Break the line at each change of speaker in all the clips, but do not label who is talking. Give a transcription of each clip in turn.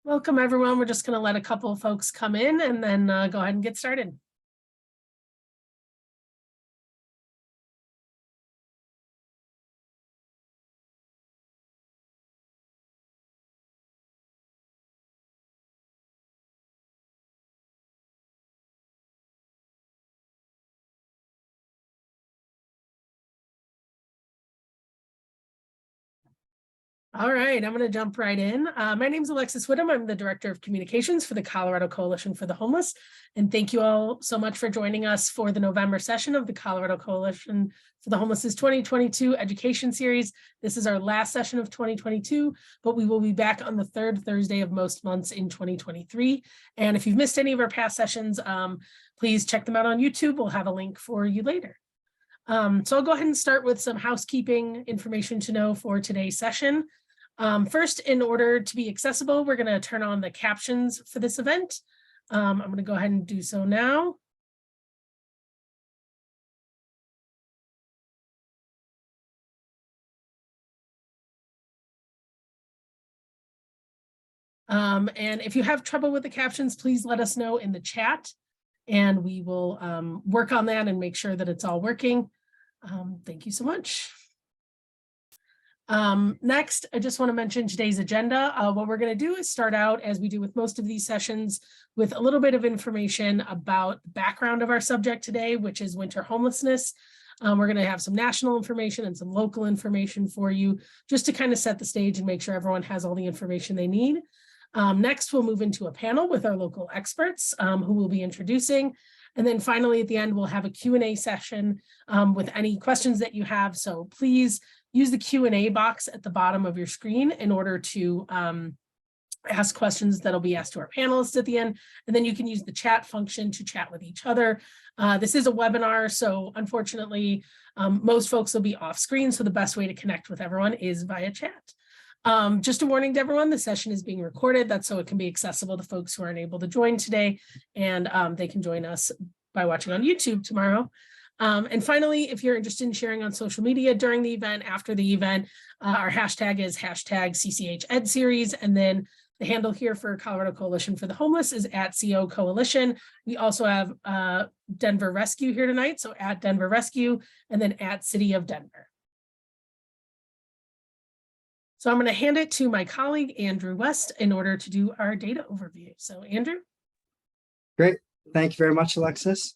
Welcome, everyone. We're just going to let a couple of folks come in and then go ahead and get started. All right, I'm going to jump right in. My name is Alexis Whittam. I'm the Director of Communications for the Colorado Coalition for the Homeless. And thank you all so much for joining us for the November session of the Colorado Coalition for the Homeless's 2022 Education Series. This is our last session of 2022, but we will be back on the third Thursday of most months in 2023. And if you've missed any of our past sessions, please check them out on YouTube. We'll have a link for you later. So I'll go ahead and start with some housekeeping information to know for today's session. First, in order to be accessible, we're going to turn on the captions for this event. I'm going to go ahead and do so now. And if you have trouble with the captions, please let us know in the chat, and we will work on that and make sure that it's all working. Thank you so much. Next, I just want to mention today's agenda. What we're going to do is start out, as we do with most of these sessions, with a little bit of information about the background of our subject today, which is winter homelessness. We're going to have some national information and some local information for you, just to kind of set the stage and make sure everyone has all the information they need. Next, we'll move into a panel with our local experts who we'll be introducing. And then finally, at the end, we'll have a Q&A session with any questions that you have. So please use the Q&A box at the bottom of your screen in order to ask questions that'll be asked to our panelists at the end. And then you can use the chat function to chat with each other. This is a webinar, so unfortunately, most folks will be off screen. So the best way to connect with everyone is via chat. Just a warning to everyone, the session is being recorded. That's so it can be accessible to folks who aren't able to join today, and they can join us by watching on YouTube tomorrow. And finally, if you're interested in sharing on social media during the event, after the event, our hashtag is #CCHEdSeries, and then the handle here for Colorado Coalition for the Homeless is @CO Coalition. We also have Denver Rescue here tonight, so @Denver Rescue, and then @City of Denver. So I'm going to hand it to my colleague, Andrew West, in order to do our data overview. So Andrew.
Great. Thank you very much, Alexis.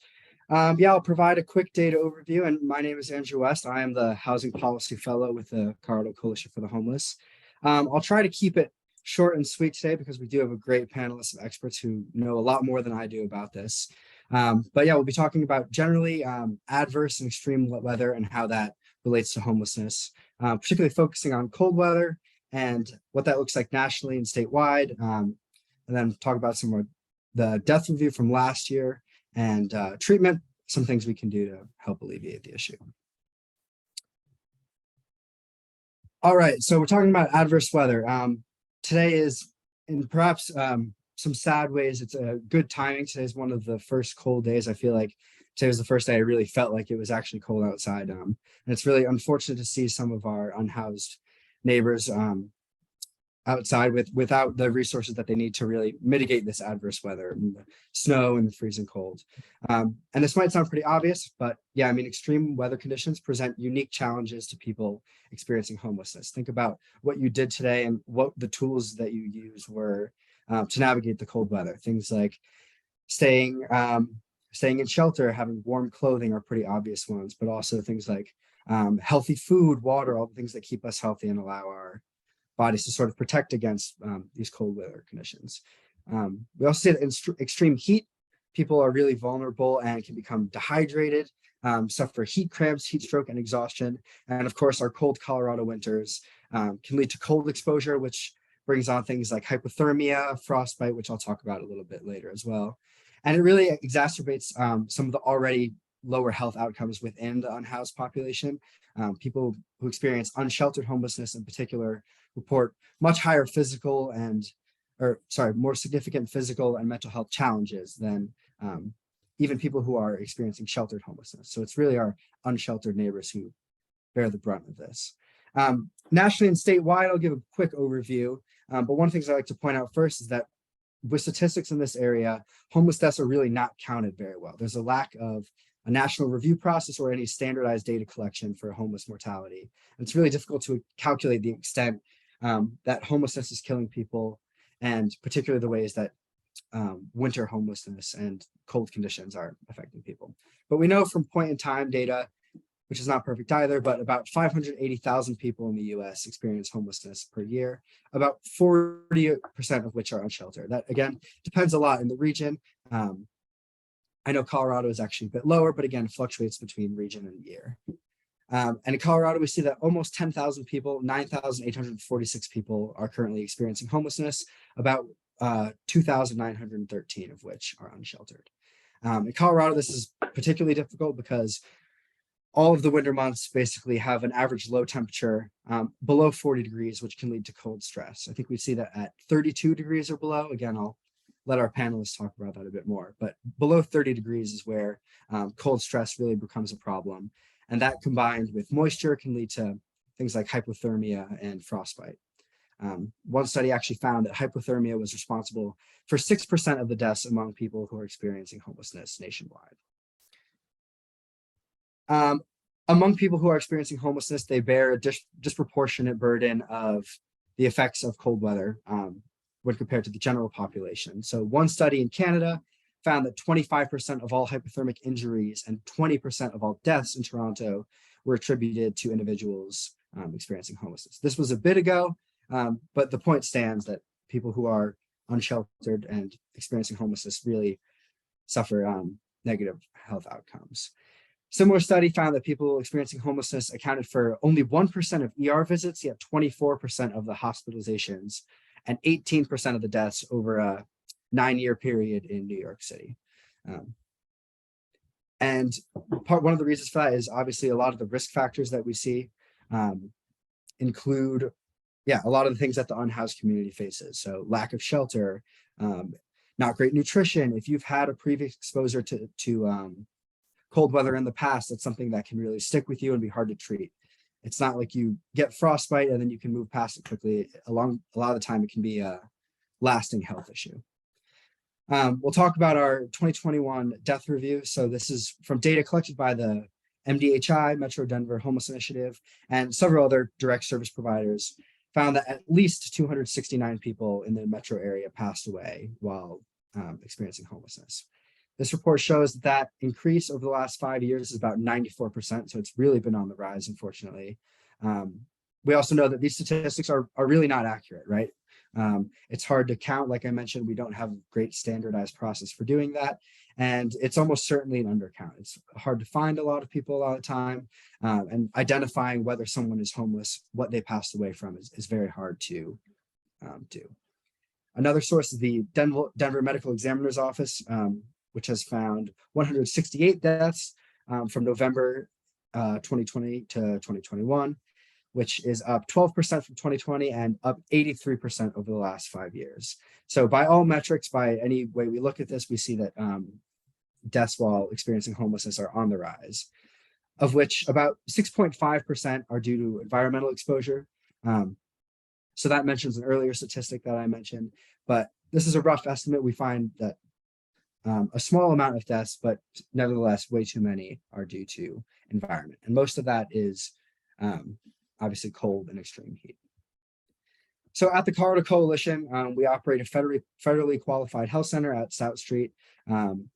I'll provide a quick data overview. And my name is Andrew West. I am the Housing Policy Fellow with the Colorado Coalition for the Homeless. I'll try to keep it short and sweet today because we do have a great panelist of experts who know a lot more than I do about this. We'll be talking about generally adverse and extreme weather and how that relates to homelessness, particularly focusing on cold weather and what that looks like nationally and statewide, and then talk about some of the death review from last year and treatment, some things we can do to help alleviate the issue. All right, so we're talking about adverse weather. Today is, in perhaps some sad ways, it's a good timing. Today is one of the first cold days. I feel like today was the first day I really felt like it was actually cold outside. And it's really unfortunate to see some of our unhoused neighbors outside without the resources that they need to really mitigate this adverse weather, and the snow and the freezing cold. And this might sound pretty obvious, but yeah, I mean, extreme weather conditions present unique challenges to people experiencing homelessness. Think about what you did today and what the tools that you use were to navigate the cold weather. Things like staying in shelter, having warm clothing are pretty obvious ones, but also things like healthy food, water, all the things that keep us healthy and allow our bodies to sort of protect against these cold weather conditions. We also see that in extreme heat, people are really vulnerable and can become dehydrated, suffer heat cramps, heat stroke, and exhaustion. And of course, our cold Colorado winters can lead to cold exposure, which brings on things like hypothermia, frostbite, which I'll talk about a little bit later as well. And it really exacerbates some of the already lower health outcomes within the unhoused population. People who experience unsheltered homelessness in particular report much higher more significant physical and mental health challenges than even people who are experiencing sheltered homelessness. So it's really our unsheltered neighbors who bear the brunt of this. Nationally and statewide, I'll give a quick overview. But one of the things I like to point out first is that with statistics in this area, homeless deaths are really not counted very well. There's a lack of a national review process or any standardized data collection for homeless mortality. And it's really difficult to calculate the extent that homelessness is killing people, and particularly the ways that winter homelessness and cold conditions are affecting people. But we know from point in time data, which is not perfect either, but about 580,000 people in the US experience homelessness per year, about 40% of which are unsheltered. That again, depends a lot in the region. I know Colorado is actually a bit lower, but again, fluctuates between region and year. And in Colorado, we see that almost 10,000 people, 9,846 people are currently experiencing homelessness, about 2,913 of which are unsheltered. In Colorado, this is particularly difficult because all of the winter months basically have an average low temperature below 40 degrees, which can lead to cold stress. I think we see that at 32 degrees or below. Again, I'll let our panelists talk about that a bit more, but below 30 degrees is where cold stress really becomes a problem. And that combined with moisture can lead to things like hypothermia and frostbite. One study actually found that hypothermia was responsible for 6% of the deaths among people who are experiencing homelessness nationwide. Among people who are experiencing homelessness, they bear a disproportionate burden of the effects of cold weather when compared to the general population. So one study in Canada found that 25% of all hypothermic injuries and 20% of all deaths in Toronto were attributed to individuals experiencing homelessness. This was a bit ago, but the point stands that people who are unsheltered and experiencing homelessness really suffer negative health outcomes. Similar study found that people experiencing homelessness accounted for only 1% of ER visits, yet 24% of the hospitalizations and 18% of the deaths over a 9-year period in New York City. And one of the reasons for that is obviously a lot of the risk factors that we see include, a lot of the things that the unhoused community faces. So lack of shelter, not great nutrition. If you've had a previous exposure to cold weather in the past, that's something that can really stick with you and be hard to treat. It's not like you get frostbite and then you can move past it quickly. A lot of the time, it can be a lasting health issue. We'll talk about our 2021 death review. So this is from data collected by the MDHI, Metro Denver Homeless Initiative, and several other direct service providers found that at least 269 people in the metro area passed away while experiencing homelessness. This report shows that increase over the last 5 years is about 94%. So it's really been on the rise, unfortunately. We also know that these statistics are really not accurate, right? It's hard to count. Like I mentioned, we don't have a great standardized process for doing that. And it's almost certainly an undercount. It's hard to find a lot of people a lot of the time. And identifying whether someone is homeless, what they passed away from is very hard to do. Another source is the Denver Medical Examiner's Office, which has found 168 deaths from November 2020 to 2021, which is up 12% from 2020 and up 83% over the last 5 years. So by all metrics, by any way we look at this, we see that deaths while experiencing homelessness are on the rise, of which about 6.5% are due to environmental exposure. So that mentions an earlier statistic that I mentioned, but this is a rough estimate. We find that a small amount of deaths, but nevertheless, way too many are due to environment. And most of that is obviously cold and extreme heat. So at the Colorado Coalition, we operate a federally qualified health center at South Street,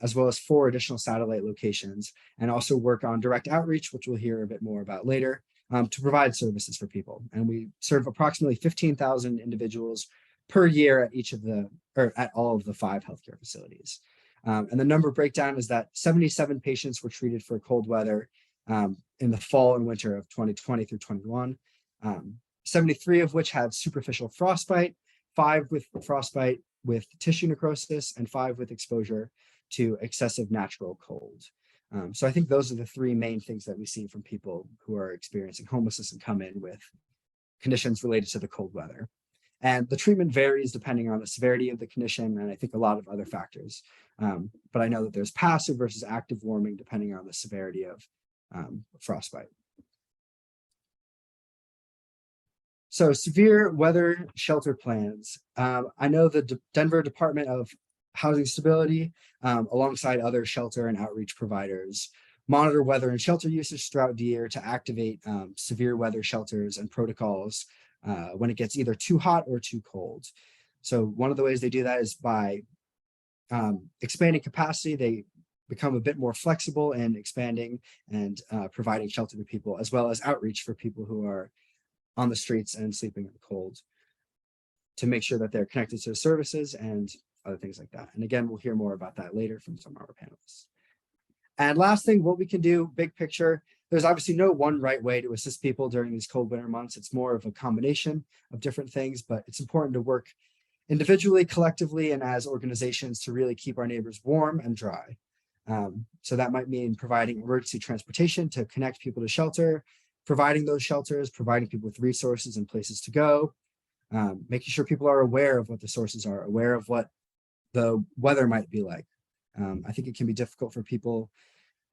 as well as 4 additional satellite locations, and also work on direct outreach, which we'll hear a bit more about later, to provide services for people. And we serve approximately 15,000 individuals per year at all of the 5 healthcare facilities. And the number breakdown is that 77 patients were treated for cold weather in the fall and winter of 2020 through 21, 73 of which had superficial frostbite, 5 with frostbite with tissue necrosis, and 5 with exposure to excessive natural cold. So I think those are the 3 main things that we see from people who are experiencing homelessness and come in with conditions related to the cold weather. And the treatment varies depending on the severity of the condition, and I think a lot of other factors. But I know that there's passive versus active warming depending on the severity of frostbite. So severe weather shelter plans. I know the Denver Department of Housing Stability, alongside other shelter and outreach providers, monitor weather and shelter usage throughout the year to activate severe weather shelters and protocols when it gets either too hot or too cold. So one of the ways they do that is by expanding capacity. They become a bit more flexible in expanding and providing shelter to people, as well as outreach for people who are on the streets and sleeping in the cold, to make sure that they're connected to the services and other things like that. And again, we'll hear more about that later from some of our panelists. And last thing, what we can do, big picture, there's obviously no one right way to assist people during these cold winter months. It's more of a combination of different things, but it's important to work individually, collectively, and as organizations to really keep our neighbors warm and dry. So that might mean providing emergency transportation to connect people to shelter, providing those shelters, providing people with resources and places to go, making sure people are aware of what the sources are, aware of what the weather might be like. I think it can be difficult for people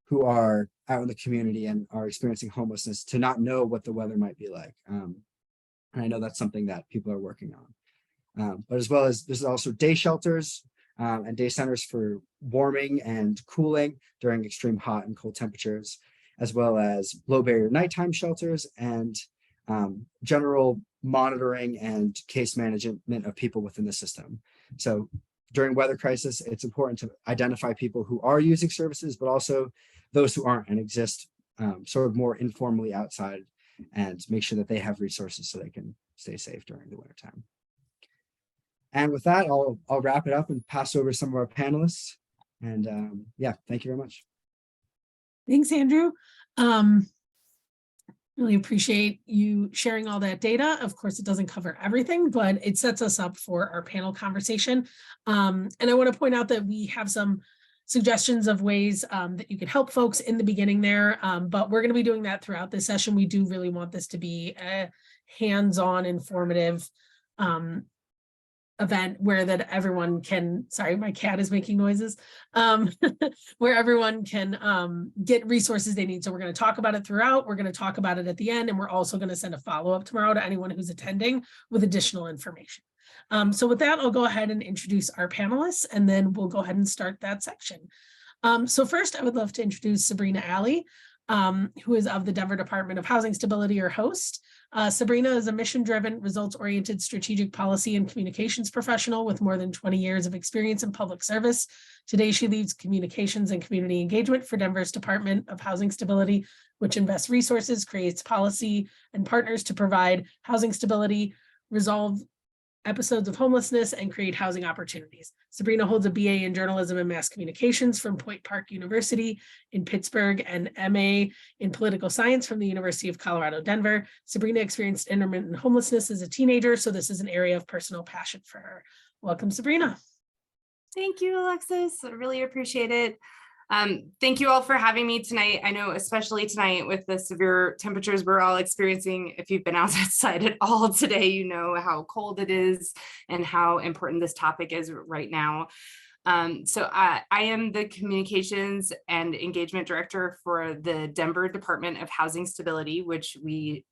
who are out in the community and are experiencing homelessness to not know what the weather might be like. And I know that's something that people are working on. But as well as there's also day shelters and day centers for warming and cooling during extreme hot and cold temperatures, as well as low barrier nighttime shelters and general monitoring and case management of people within the system. So during weather crisis, it's important to identify people who are using services, but also those who aren't and exist sort of more informally outside, and make sure that they have resources so they can stay safe during the wintertime. And with that, I'll wrap it up and pass over to some of our panelists. And yeah, thank you very much.
Thanks, Andrew. Really appreciate you sharing all that data. Of course, it doesn't cover everything, but it sets us up for our panel conversation. And I want to point out that we have some suggestions of ways that you can help folks in the beginning there, but we're going to be doing that throughout this session. We do really want this to be a hands-on, informative event where that everyone can, sorry, my cat is making noises, where everyone can get resources they need. So we're going to talk about it throughout. We're going to talk about it at the end, and we're also going to send a follow-up tomorrow to anyone who's attending with additional information. So with that, I'll go ahead and introduce our panelists, and then we'll go ahead and start that section. So first, I would love to introduce Sabrina Alley, who is of the Denver Department of Housing Stability, or HOST. Sabrina is a mission-driven, results-oriented strategic policy and communications professional with more than 20 years of experience in public service. Today, she leads communications and community engagement for Denver's Department of Housing Stability, which invests resources, creates policy, and partners to provide housing stability, resolve episodes of homelessness, and create housing opportunities. Sabrina holds a BA in journalism and mass communications from Point Park University in Pittsburgh and MA in political science from the University of Colorado, Denver. Sabrina experienced intermittent homelessness as a teenager, so this is an area of personal passion for her. Welcome, Sabrina.
Thank you, Alexis. I really appreciate it. Thank you all for having me tonight. I know, especially tonight with the severe temperatures we're all experiencing, if you've been outside at all today, you know how cold it is and how important this topic is right now. So I am the Communications and Engagement Director for the Denver Department of Housing Stability, which we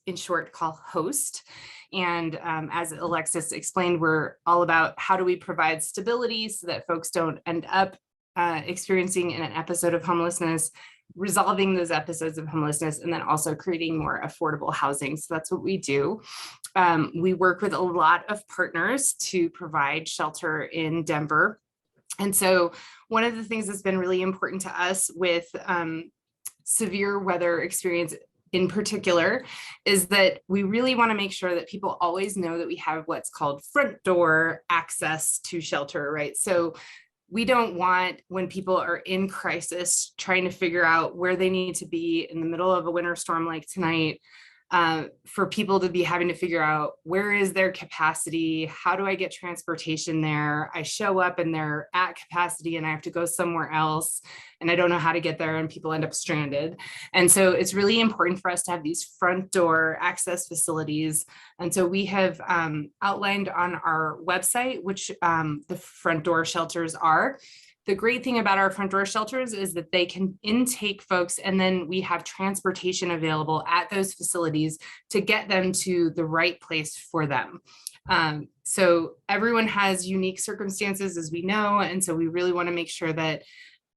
in short call HOST. And as Alexis explained, we're all about how do we provide stability so that folks don't end up experiencing an episode of homelessness, resolving those episodes of homelessness, and then also creating more affordable housing. So that's what we do. We work with a lot of partners to provide shelter in Denver. And so one of the things that's been really important to us with severe weather experience in particular is that we really want to make sure that people always know that we have what's called front door access to shelter, right? So we don't want, when people are in crisis, trying to figure out where they need to be in the middle of a winter storm like tonight, for people to be having to figure out where is their capacity, how do I get transportation there? I show up and they're at capacity and I have to go somewhere else and I don't know how to get there and people end up stranded. And so it's really important for us to have these front door access facilities. And so we have outlined on our website which the front door shelters are. The great thing about our front door shelters is that they can intake folks, and then we have transportation available at those facilities to get them to the right place for them. So everyone has unique circumstances, as we know, and so we really want to make sure that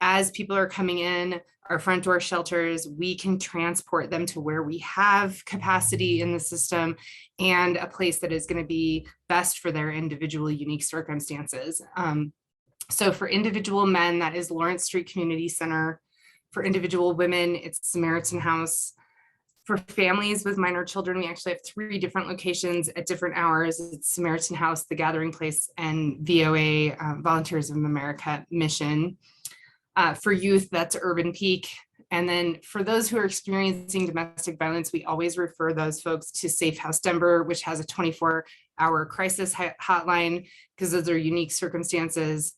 as people are coming in our front door shelters, we can transport them to where we have capacity in the system and a place that is going to be best for their individual unique circumstances. So for individual men, that is Lawrence Street Community Center. For individual women, it's Samaritan House. For families with minor children, we actually have 3 different locations at different hours. It's Samaritan House, The Gathering Place, and VOA, Volunteers of America Mission. For youth, that's Urban Peak. And then for those who are experiencing domestic violence, we always refer those folks to Safe House Denver, which has a 24-hour crisis hotline, because those are unique circumstances.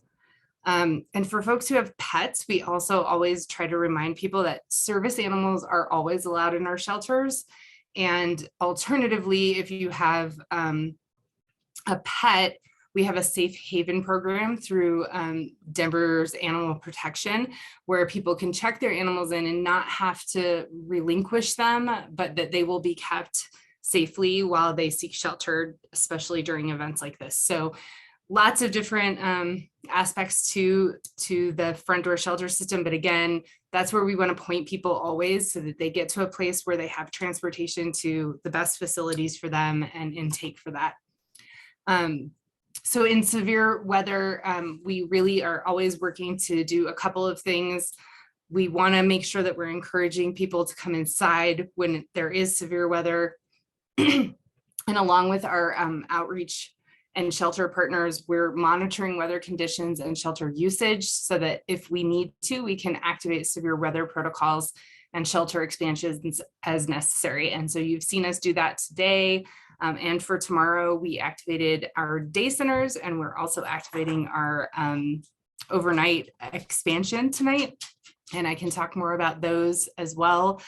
And for folks who have pets, we also always try to remind people that service animals are always allowed in our shelters. And alternatively, if you have a pet, we have a safe haven program through Denver's Animal Protection, where people can check their animals in and not have to relinquish them, but that they will be kept safely while they seek shelter, especially during events like this. So lots of different aspects to the front door shelter system. But again, that's where we want to point people always, so that they get to a place where they have transportation to the best facilities for them and intake for that. So in severe weather, we really are always working to do a couple of things. We want to make sure that we're encouraging people to come inside when there is severe weather. And along with our outreach and shelter partners, we're monitoring weather conditions and shelter usage, so that if we need to, we can activate severe weather protocols and shelter expansions as necessary. And so you've seen us do that today. And for tomorrow, we activated our day centers, and we're also activating our overnight expansion tonight. And I can talk more about those as well.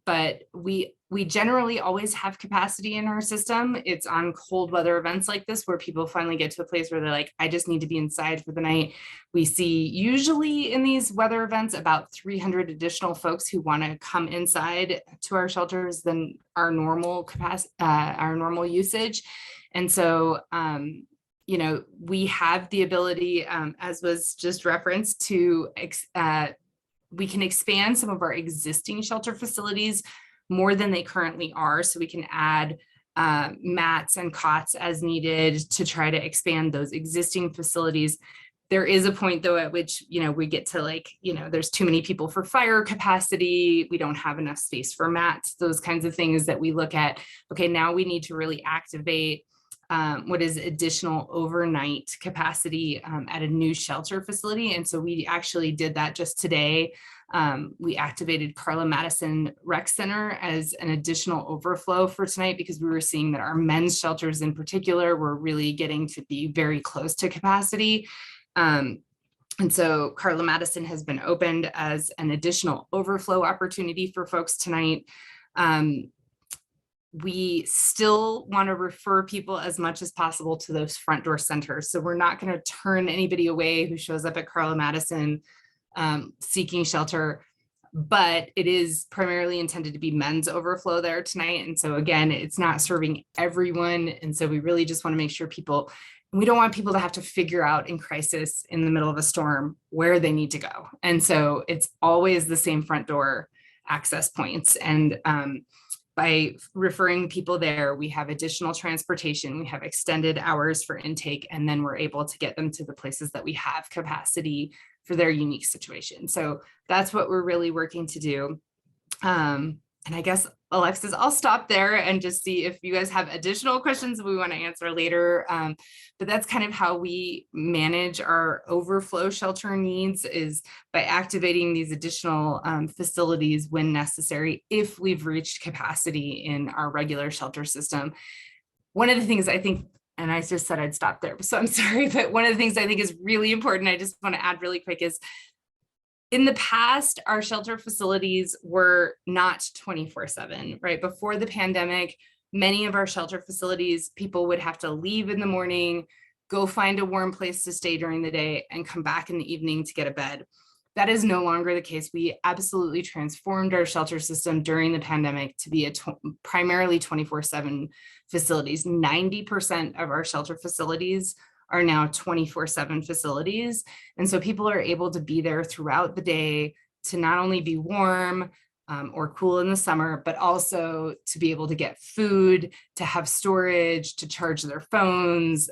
But we generally always have capacity in our system. It's on cold weather events like this where people finally get to a place where they're like, I just need to be inside for the night. We see usually in these weather events about 300 additional folks who want to come inside to our shelters than our normal capacity, our normal usage. And so, you know, we have the ability, as was just referenced, to we can expand some of our existing shelter facilities more than they currently are. So we can add mats and cots as needed to try to expand those existing facilities. There is a point though at which, you know, we get to like, you know, there's too many people for fire capacity. We don't have enough space for mats, those kinds of things that we look at. Okay, now we need to really activate what is additional overnight capacity at a new shelter facility. And so we actually did that just today. We activated Carla Madison Rec Center as an additional overflow for tonight, because we were seeing that our men's shelters in particular were really getting to be very close to capacity. And so Carla Madison has been opened as an additional overflow opportunity for folks tonight. We still want to refer people as much as possible to those front door centers. So we're not going to turn anybody away who shows up at Carla Madison seeking shelter, but it is primarily intended to be men's overflow there tonight. And so again, it's not serving everyone. And so we really just want to make sure we don't want people to have to figure out in crisis in the middle of a storm where they need to go. And so it's always the same front door access points. And by referring people there, we have additional transportation, we have extended hours for intake, and then we're able to get them to the places that we have capacity for their unique situation. So that's what we're really working to do. And I guess, Alexis, I'll stop there and just see if you guys have additional questions we want to answer later. But that's kind of how we manage our overflow shelter needs, is by activating these additional facilities when necessary, if we've reached capacity in our regular shelter system. One of the things I think, and I just said I'd stop there, so I'm sorry, but one of the things I think is really important, I just want to add really quick, is in the past, our shelter facilities were not 24/7, right? Before the pandemic, many of our shelter facilities, people would have to leave in the morning, go find a warm place to stay during the day, and come back in the evening to get a bed. That is no longer the case. We absolutely transformed our shelter system during the pandemic to be primarily 24/7 facilities. 90% of our shelter facilities are now 24/7 facilities. And so people are able to be there throughout the day to not only be warm or cool in the summer, but also to be able to get food, to have storage, to charge their phones,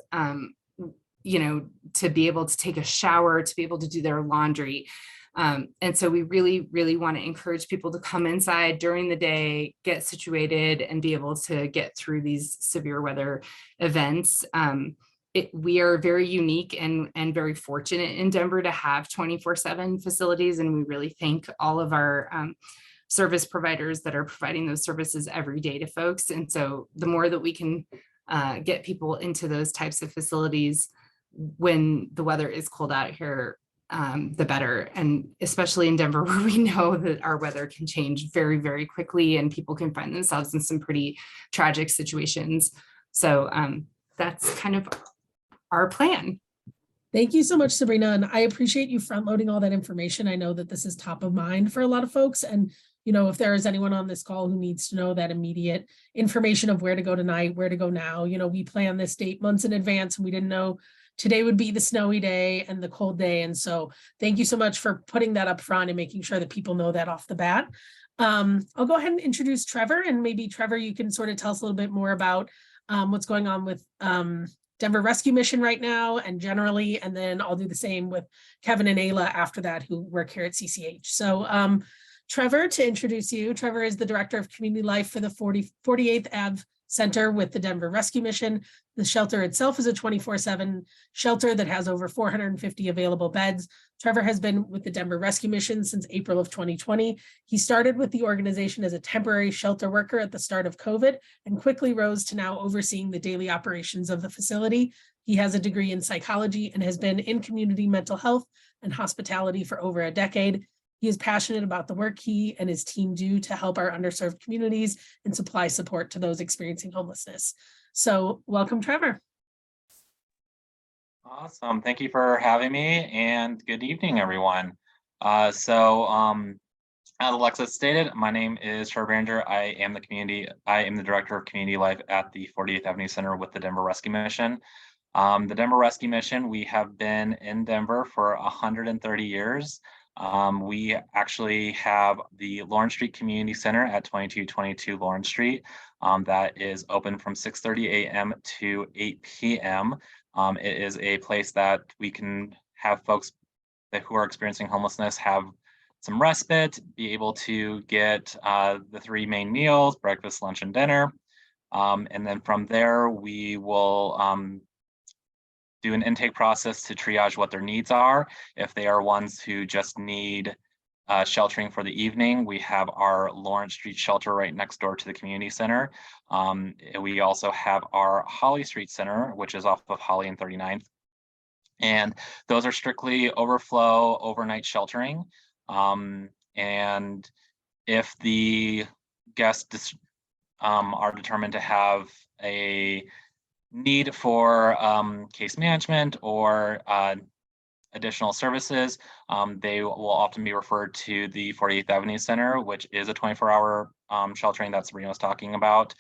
to be able to take a shower, to be able to do their laundry. And so we really, really want to encourage people to come inside during the day, get situated, and be able to get through these severe weather events. We are very unique and very fortunate in Denver to have 24/7 facilities, and we really thank all of our service providers that are providing those services every day to folks. And so the more that we can get people into those types of facilities when the weather is cold out here, the better. And especially in Denver, where we know that our weather can change very, very quickly and people can find themselves in some pretty tragic situations. So that's kind of our plan.
Thank you so much, Sabrina. And I appreciate you front loading all that information. I know that this is top of mind for a lot of folks. And, if there is anyone on this call who needs to know that immediate information of where to go tonight, where to go now, we planned this date months in advance and we didn't know today would be the snowy day and the cold day. And so thank you so much for putting that up front and making sure that people know that off the bat. I'll go ahead and introduce Trevor, and maybe Trevor, you can sort of tell us a little bit more about what's going on with Denver Rescue Mission right now and generally, and then I'll do the same with Kevin and Ayla after that, who work here at CCH. So Trevor, to introduce you, Trevor is the Director of Community Life for the 48th Ave Center with the Denver Rescue Mission. The shelter itself is a 24/7 shelter that has over 450 available beds. Trevor has been with the Denver Rescue Mission since April of 2020. He started with the organization as a temporary shelter worker at the start of COVID and quickly rose to now overseeing the daily operations of the facility. He has a degree in psychology and has been in community mental health and hospitality for over a decade. He is passionate about the work he and his team do to help our underserved communities and supply support to those experiencing homelessness. So welcome, Trevor.
Awesome. Thank you for having me, and good evening, everyone. As Alexis stated, my name is Trevor Behringer. I am the Director of Community Life at the 48th Avenue Center with the Denver Rescue Mission. The Denver Rescue Mission, we have been in Denver for 130 years. We actually have the Lawrence Street Community Center at 2222 Lawrence Street that is open from 6:30 a.m. to 8 p.m. It is a place that we can have folks who are experiencing homelessness have some respite, be able to get the three main meals, breakfast, lunch, and dinner. And then from there, we will do an intake process to triage what their needs are. If they are ones who just need sheltering for the evening, we have our Lawrence Street shelter right next door to the community center. We also have our Holly Street Center, which is off of Holly and 39th. And those are strictly overflow overnight sheltering. And if the guests are determined to have a need for case management or additional services, they will often be referred to the 48th Avenue Center, which is a 24-hour sheltering that Sabrina was talking about.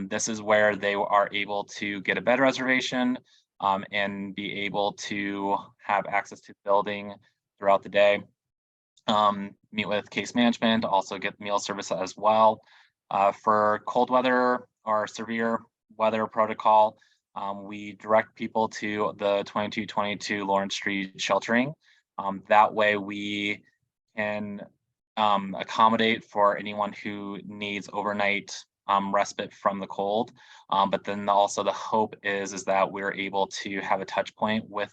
This is where they are able to get a bed reservation and be able to have access to the building throughout the day, meet with case management, also get meal service as well. For cold weather or severe weather protocol, we direct people to the 2222 Lawrence Street sheltering. That way we can accommodate for anyone who needs overnight respite from the cold. But then also the hope is that we're able to have a touch point with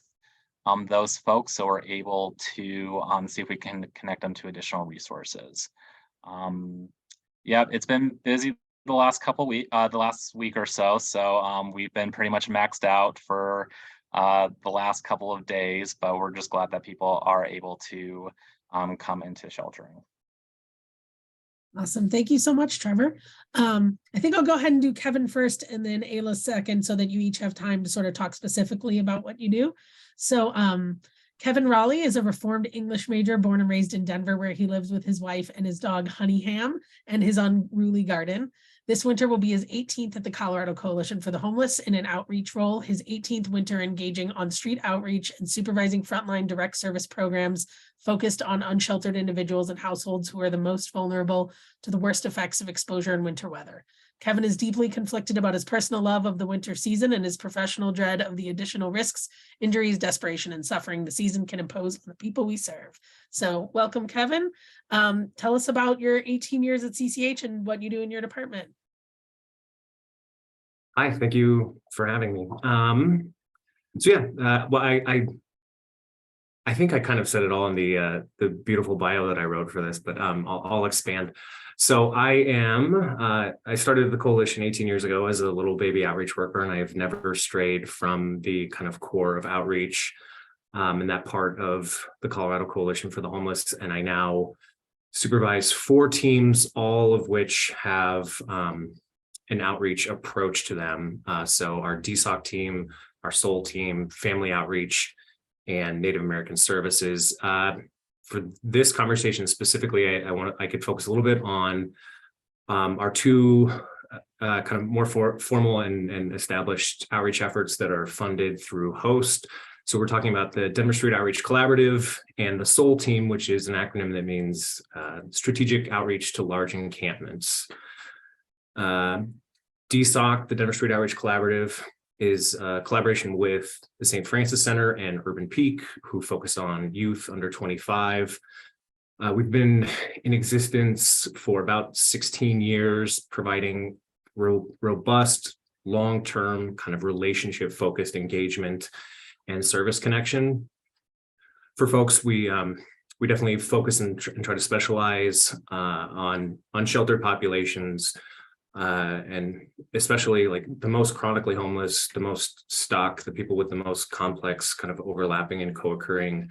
those folks, so we're able to see if we can connect them to additional resources. Yeah, it's been busy the last week or so. So we've been pretty much maxed out for the last couple of days, but we're just glad that people are able to come into sheltering.
Awesome. Thank you so much, Trevor. I think I'll go ahead and do Kevin first and then Ayla second so that you each have time to sort of talk specifically about what you do. So Kevin Raleigh is a Reformed English major born and raised in Denver, where he lives with his wife and his dog Honey Ham and his unruly garden. This winter will be his 18th at the Colorado Coalition for the Homeless in an outreach role, his 18th winter engaging on street outreach and supervising frontline direct service programs focused on unsheltered individuals and households who are the most vulnerable to the worst effects of exposure in winter weather. Kevin is deeply conflicted about his personal love of the winter season and his professional dread of the additional risks, injuries, desperation, and suffering the season can impose on the people we serve. So welcome, Kevin. Tell us about your 18 years at CCH and what you do in your department.
Hi, thank you for having me. Well, I think I kind of said it all in the beautiful bio that I wrote for this, but I'll expand. So I started the coalition 18 years ago as a little baby outreach worker, and I've never strayed from the kind of core of outreach and that part of the Colorado Coalition for the Homeless. And I now supervise 4 teams, all of which have an outreach approach to them. So our DSOC team, our SOUL team, family outreach, and Native American services. For this conversation specifically, I could focus a little bit on our 2 kind of more formal and established outreach efforts that are funded through HOST. So we're talking about the Denver Street Outreach Collaborative and the SOUL team, which is an acronym that means Strategic Outreach to Large Encampments. DSOC, the Denver Street Outreach Collaborative, is a collaboration with the St. Francis Center and Urban Peak, who focus on youth under 25. We've been in existence for about 16 years, providing robust, long-term kind of relationship-focused engagement and service connection. For folks, we definitely focus and try to specialize on unsheltered populations, and especially like the most chronically homeless, the most stuck, the people with the most complex kind of overlapping and co-occurring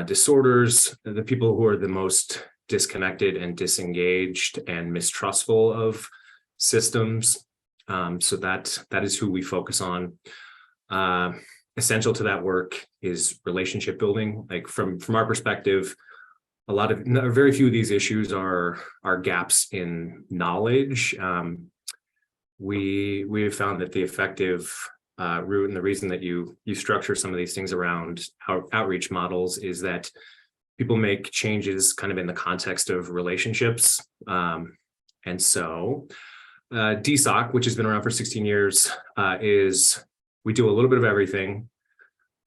disorders, the people who are the most disconnected and disengaged and mistrustful of systems. So that is who we focus on. Essential to that work is relationship building. Like from our perspective, very few of these issues are gaps in knowledge. We have found that the effective route and the reason that you structure some of these things around outreach models is that people make changes kind of in the context of relationships. And so DSOC, which has been around for 16 years, is we do a little bit of everything.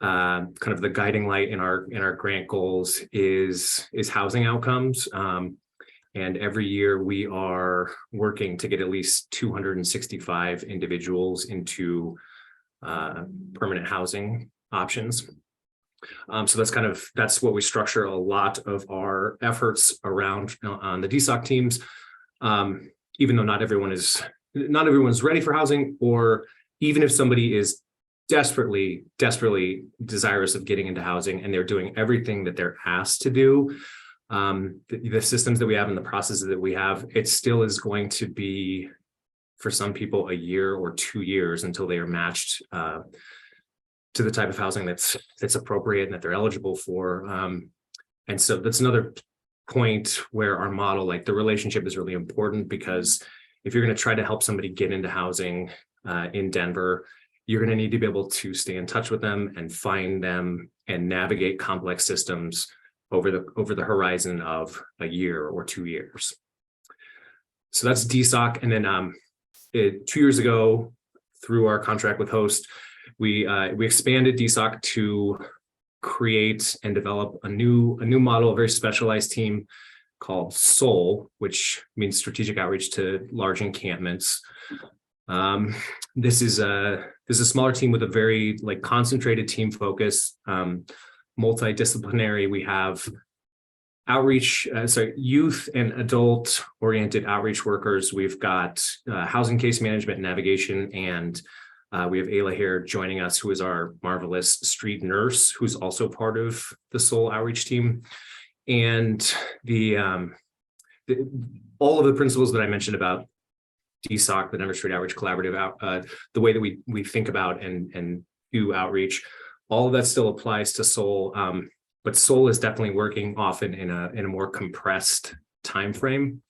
Kind of the guiding light in our grant goals is housing outcomes. And every year we are working to get at least 265 individuals into permanent housing options. So that's what we structure a lot of our efforts around on the DSOC teams. Even though not everyone's ready for housing, or even if somebody is desperately desirous of getting into housing and they're doing everything that they're asked to do, the systems that we have and the processes that we have, it still is going to be, for some people, a year or 2 years until they are matched to the type of housing that's appropriate and that they're eligible for. And so that's another point where our model, like the relationship, is really important, because if you're going to try to help somebody get into housing in Denver, you're going to need to be able to stay in touch with them and find them and navigate complex systems over the horizon of a year or 2 years. So that's DSOC. And then 2 years ago, through our contract with HOST, we expanded DSOC to create and develop a new model, a very specialized team called SOUL, which means Strategic Outreach to Large Encampments. This is a smaller team with a very concentrated team focus, multidisciplinary. We have youth and adult oriented outreach workers. We've got housing case management and navigation, and we have Ayla here joining us, who is our marvelous street nurse, who's also part of the SOUL outreach team. And all of the principles that I mentioned about DSOC, the Denver Street Outreach Collaborative, the way that we think about and do outreach, all of that still applies to Soul. But Soul is definitely working often in a more compressed time frame.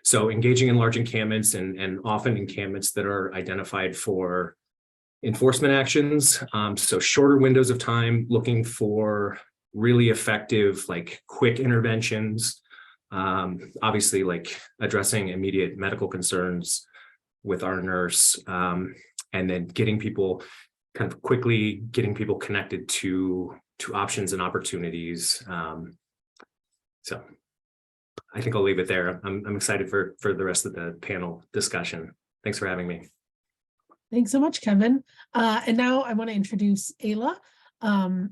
So engaging in large encampments and often encampments that are identified for enforcement actions. So shorter windows of time, looking for really effective, like quick interventions. Obviously, like addressing immediate medical concerns with our nurse, and then getting people connected to options and opportunities. So I think I'll leave it there. I'm excited for the rest of the panel discussion. Thanks for having me.
Thanks so much, Kevin. And now I want to introduce Ayla.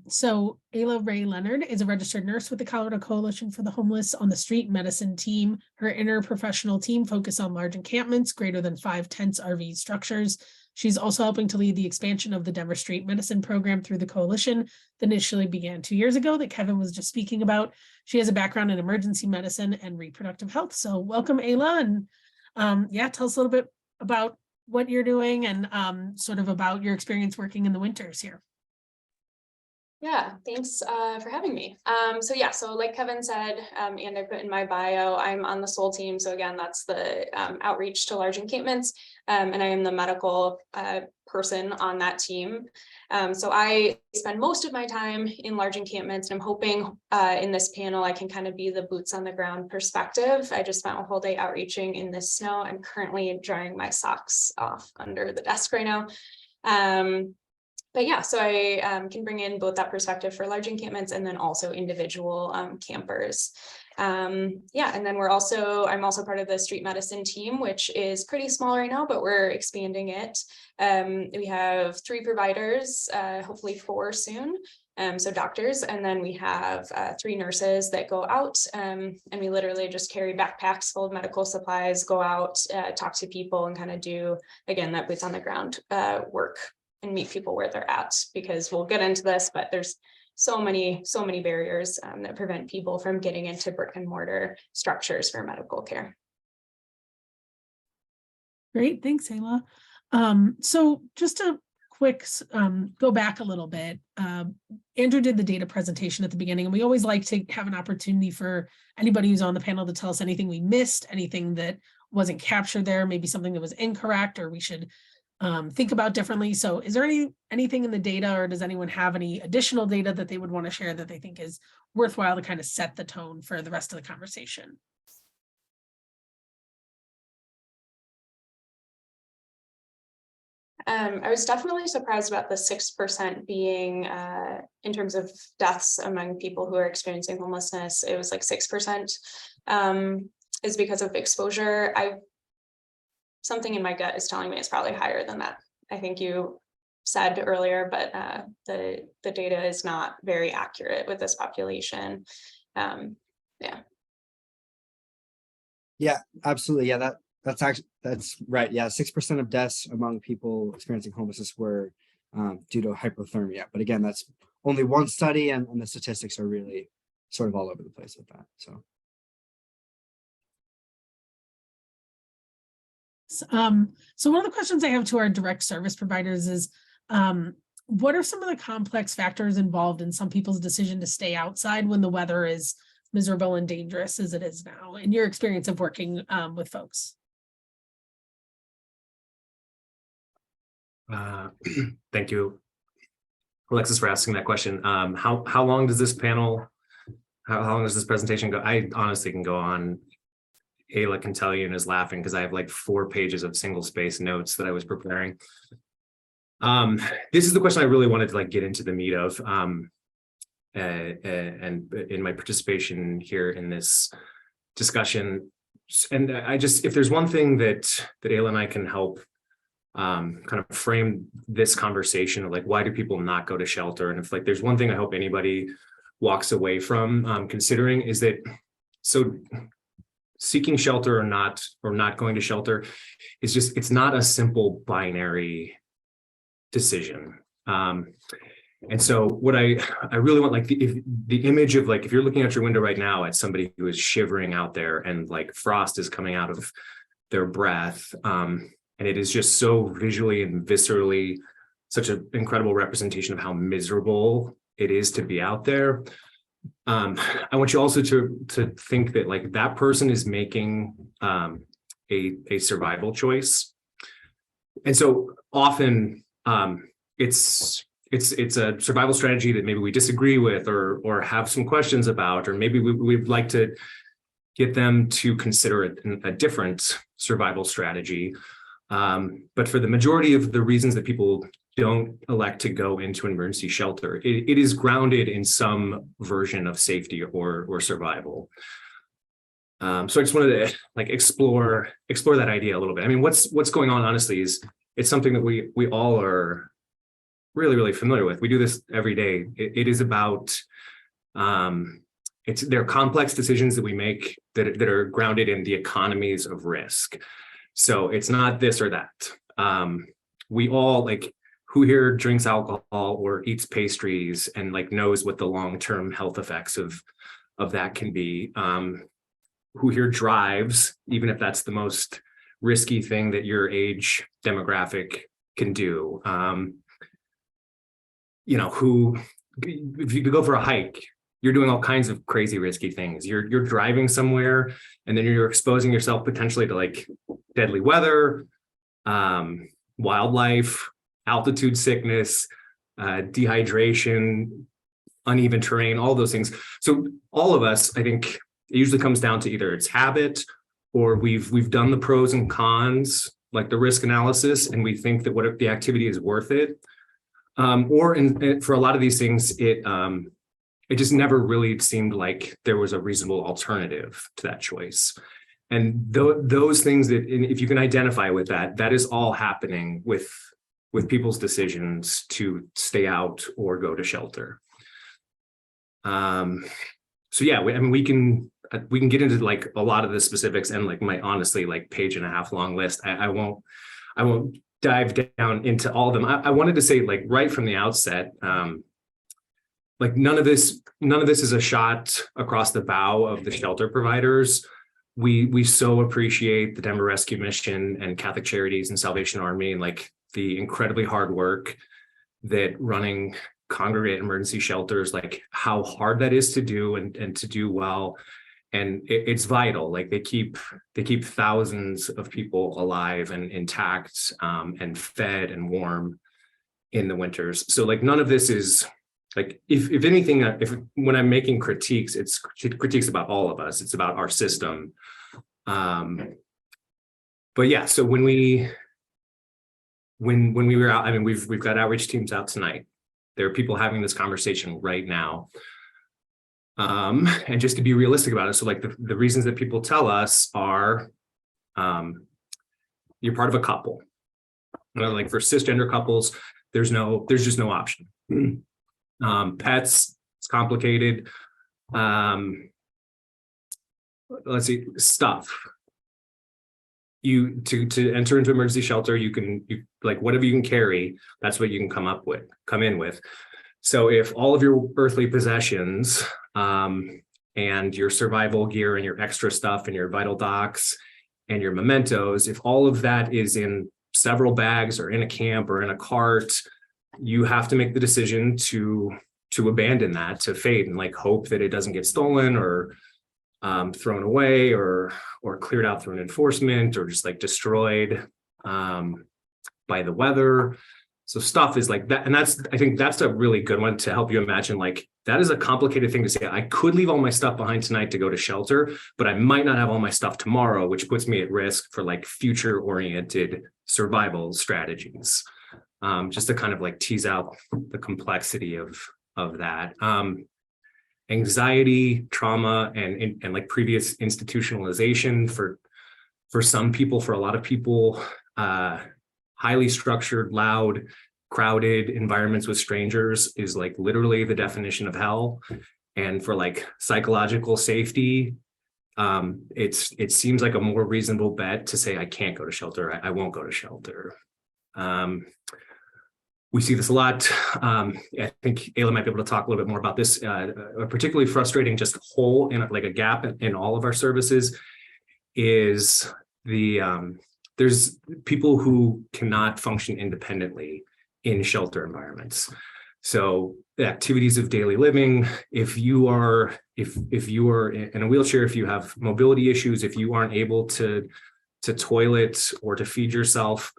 So Ayla Ray Leonard is a registered nurse with the Colorado Coalition for the Homeless on the street medicine team. Her interprofessional team focus on large encampments, greater than 5 tents RV structures. She's also helping to lead the expansion of the Denver Street Medicine program through the coalition that initially began 2 years ago that Kevin was just speaking about. She has a background in emergency medicine and reproductive health. So welcome, Ayla, and yeah, tell us a little bit about what you're doing and sort of about your experience working in the winters here.
Yeah, thanks for having me. So like Kevin said, and I put in my bio, I'm on the SOUL team. So again, that's the outreach to large encampments, and I am the medical person on that team. So I spend most of my time in large encampments, and I'm hoping in this panel I can kind of be the boots on the ground perspective. I just spent a whole day outreaching in the snow. I'm currently drying my socks off under the desk right now. But yeah, so I can bring in both that perspective for large encampments and then also individual campers. And then I'm also part of the street medicine team, which is pretty small right now, but we're expanding it. We have 3 providers, hopefully 4 soon. So doctors, and then we have 3 nurses that go out, and we literally just carry backpacks full of medical supplies, go out, talk to people, and kind of do, again, that boots on the ground work and meet people where they're at, because we'll get into this, but there's so many barriers that prevent people from getting into brick and mortar structures for medical care.
Great, thanks, Ayla. So just a quick go back a little bit. Andrew did the data presentation at the beginning, and we always like to have an opportunity for anybody who's on the panel to tell us anything we missed, anything that wasn't captured there, maybe something that was incorrect or we should think about differently. So is there anything in the data, or does anyone have any additional data that they would want to share that they think is worthwhile to kind of set the tone for the rest of the conversation?
I was definitely surprised about the 6% being in terms of deaths among people who are experiencing homelessness. It was like 6% is because of exposure. Something in my gut is telling me it's probably higher than that. I think you said earlier, but the data is not very accurate with this population.
Yeah, absolutely. Yeah, that's right. Yeah, 6% of deaths among people experiencing homelessness were due to hypothermia. But again, that's only one study, and the statistics are really sort of all over the place with that. So.
So one of the questions I have to our direct service providers is, what are some of the complex factors involved in some people's decision to stay outside when the weather is miserable and dangerous as it is now, in your experience of working with folks?
Thank you, Alexis, for asking that question. How long does this panel, how long does this presentation go? I honestly can go on. Ayla can tell you and is laughing because I have like 4 pages of single space notes that I was preparing. This is the question I really wanted to like get into the meat of, and in my participation here in this discussion. And I just, if there's one thing that Ayla and I can help kind of frame this conversation of like, why do people not go to shelter? And if like there's one thing I hope anybody walks away from considering is that, so seeking shelter or not going to shelter is just, it's not a simple binary decision. And so what I really want, like the image of like, if you're looking out your window right now at somebody who is shivering out there and like frost is coming out of their breath, and it is just so visually and viscerally such an incredible representation of how miserable it is to be out there. I want you also to think that like that person is making a survival choice. And so often it's a survival strategy that maybe we disagree with or have some questions about, or maybe we'd like to get them to consider a different survival strategy. But for the majority of the reasons that people don't elect to go into an emergency shelter, it is grounded in some version of safety or survival. So I just wanted to like explore that idea a little bit. I mean, what's going on honestly is it's something that we all are really, really familiar with. We do this every day. It is about they're complex decisions that we make that are grounded in the economies of risk. So it's not this or that. We all, like, who here drinks alcohol or eats pastries and like knows what the long-term health effects of that can be? Who here drives, even if that's the most risky thing that your age demographic can do? You know, who, if you could go for a hike, you're doing all kinds of crazy risky things. You're driving somewhere and then you're exposing yourself potentially to like deadly weather, wildlife, altitude sickness, dehydration, uneven terrain, all those things. So all of us, I think it usually comes down to either it's habit or we've done the pros and cons, like the risk analysis, and we think that what the activity is worth it. Or for a lot of these things, it just never really seemed like there was a reasonable alternative to that choice. And those things that, if you can identify with that is all happening with people's decisions to stay out or go to shelter. So yeah, I mean, we can get into like a lot of the specifics and like my honestly like page-and-a-half long list. I won't dive down into all of them. I wanted to say like right from the outset, like none of this is a shot across the bow of the shelter providers. We so appreciate the Denver Rescue Mission and Catholic Charities and Salvation Army and like the incredibly hard work that running congregate emergency shelters, like how hard that is to do and to do well. And it's vital. Like they keep thousands of people alive and intact and fed and warm in the winters. So like none of this is like, if anything, when I'm making critiques, it's critiques about all of us. It's about our system. But yeah, so when we were out, I mean, we've got outreach teams out tonight. There are people having this conversation right now. And just to be realistic about it, so like the reasons that people tell us are, you're part of a couple. You know, like for cisgender couples, there's just no option. Pets, it's complicated. Let's see, stuff. You to enter into emergency shelter, you like whatever you can carry, that's what you can come in with. So if all of your earthly possessions and your survival gear and your extra stuff and your vital docs and your mementos, if all of that is in several bags or in a camp or in a cart, you have to make the decision to abandon that to fate and like hope that it doesn't get stolen or thrown away or cleared out through an enforcement or just like destroyed by the weather. So stuff is like that. And I think that's a really good one to help you imagine, like, that is a complicated thing to say. I could leave all my stuff behind tonight to go to shelter, but I might not have all my stuff tomorrow, which puts me at risk for like future oriented survival strategies. Just to kind of like tease out the complexity of that. Anxiety, trauma, and like previous institutionalization for some people, for a lot of people, highly structured, loud, crowded environments with strangers is like literally the definition of hell. And for like psychological safety, it seems like a more reasonable bet to say, I can't go to shelter. I won't go to shelter. We see this a lot. I think Ayla might be able to talk a little bit more about this. A particularly frustrating just hole in like a gap in all of our services is there's people who cannot function independently in shelter environments. So the activities of daily living, if you are in a wheelchair, if you have mobility issues, if you aren't able to toilet or to feed yourself,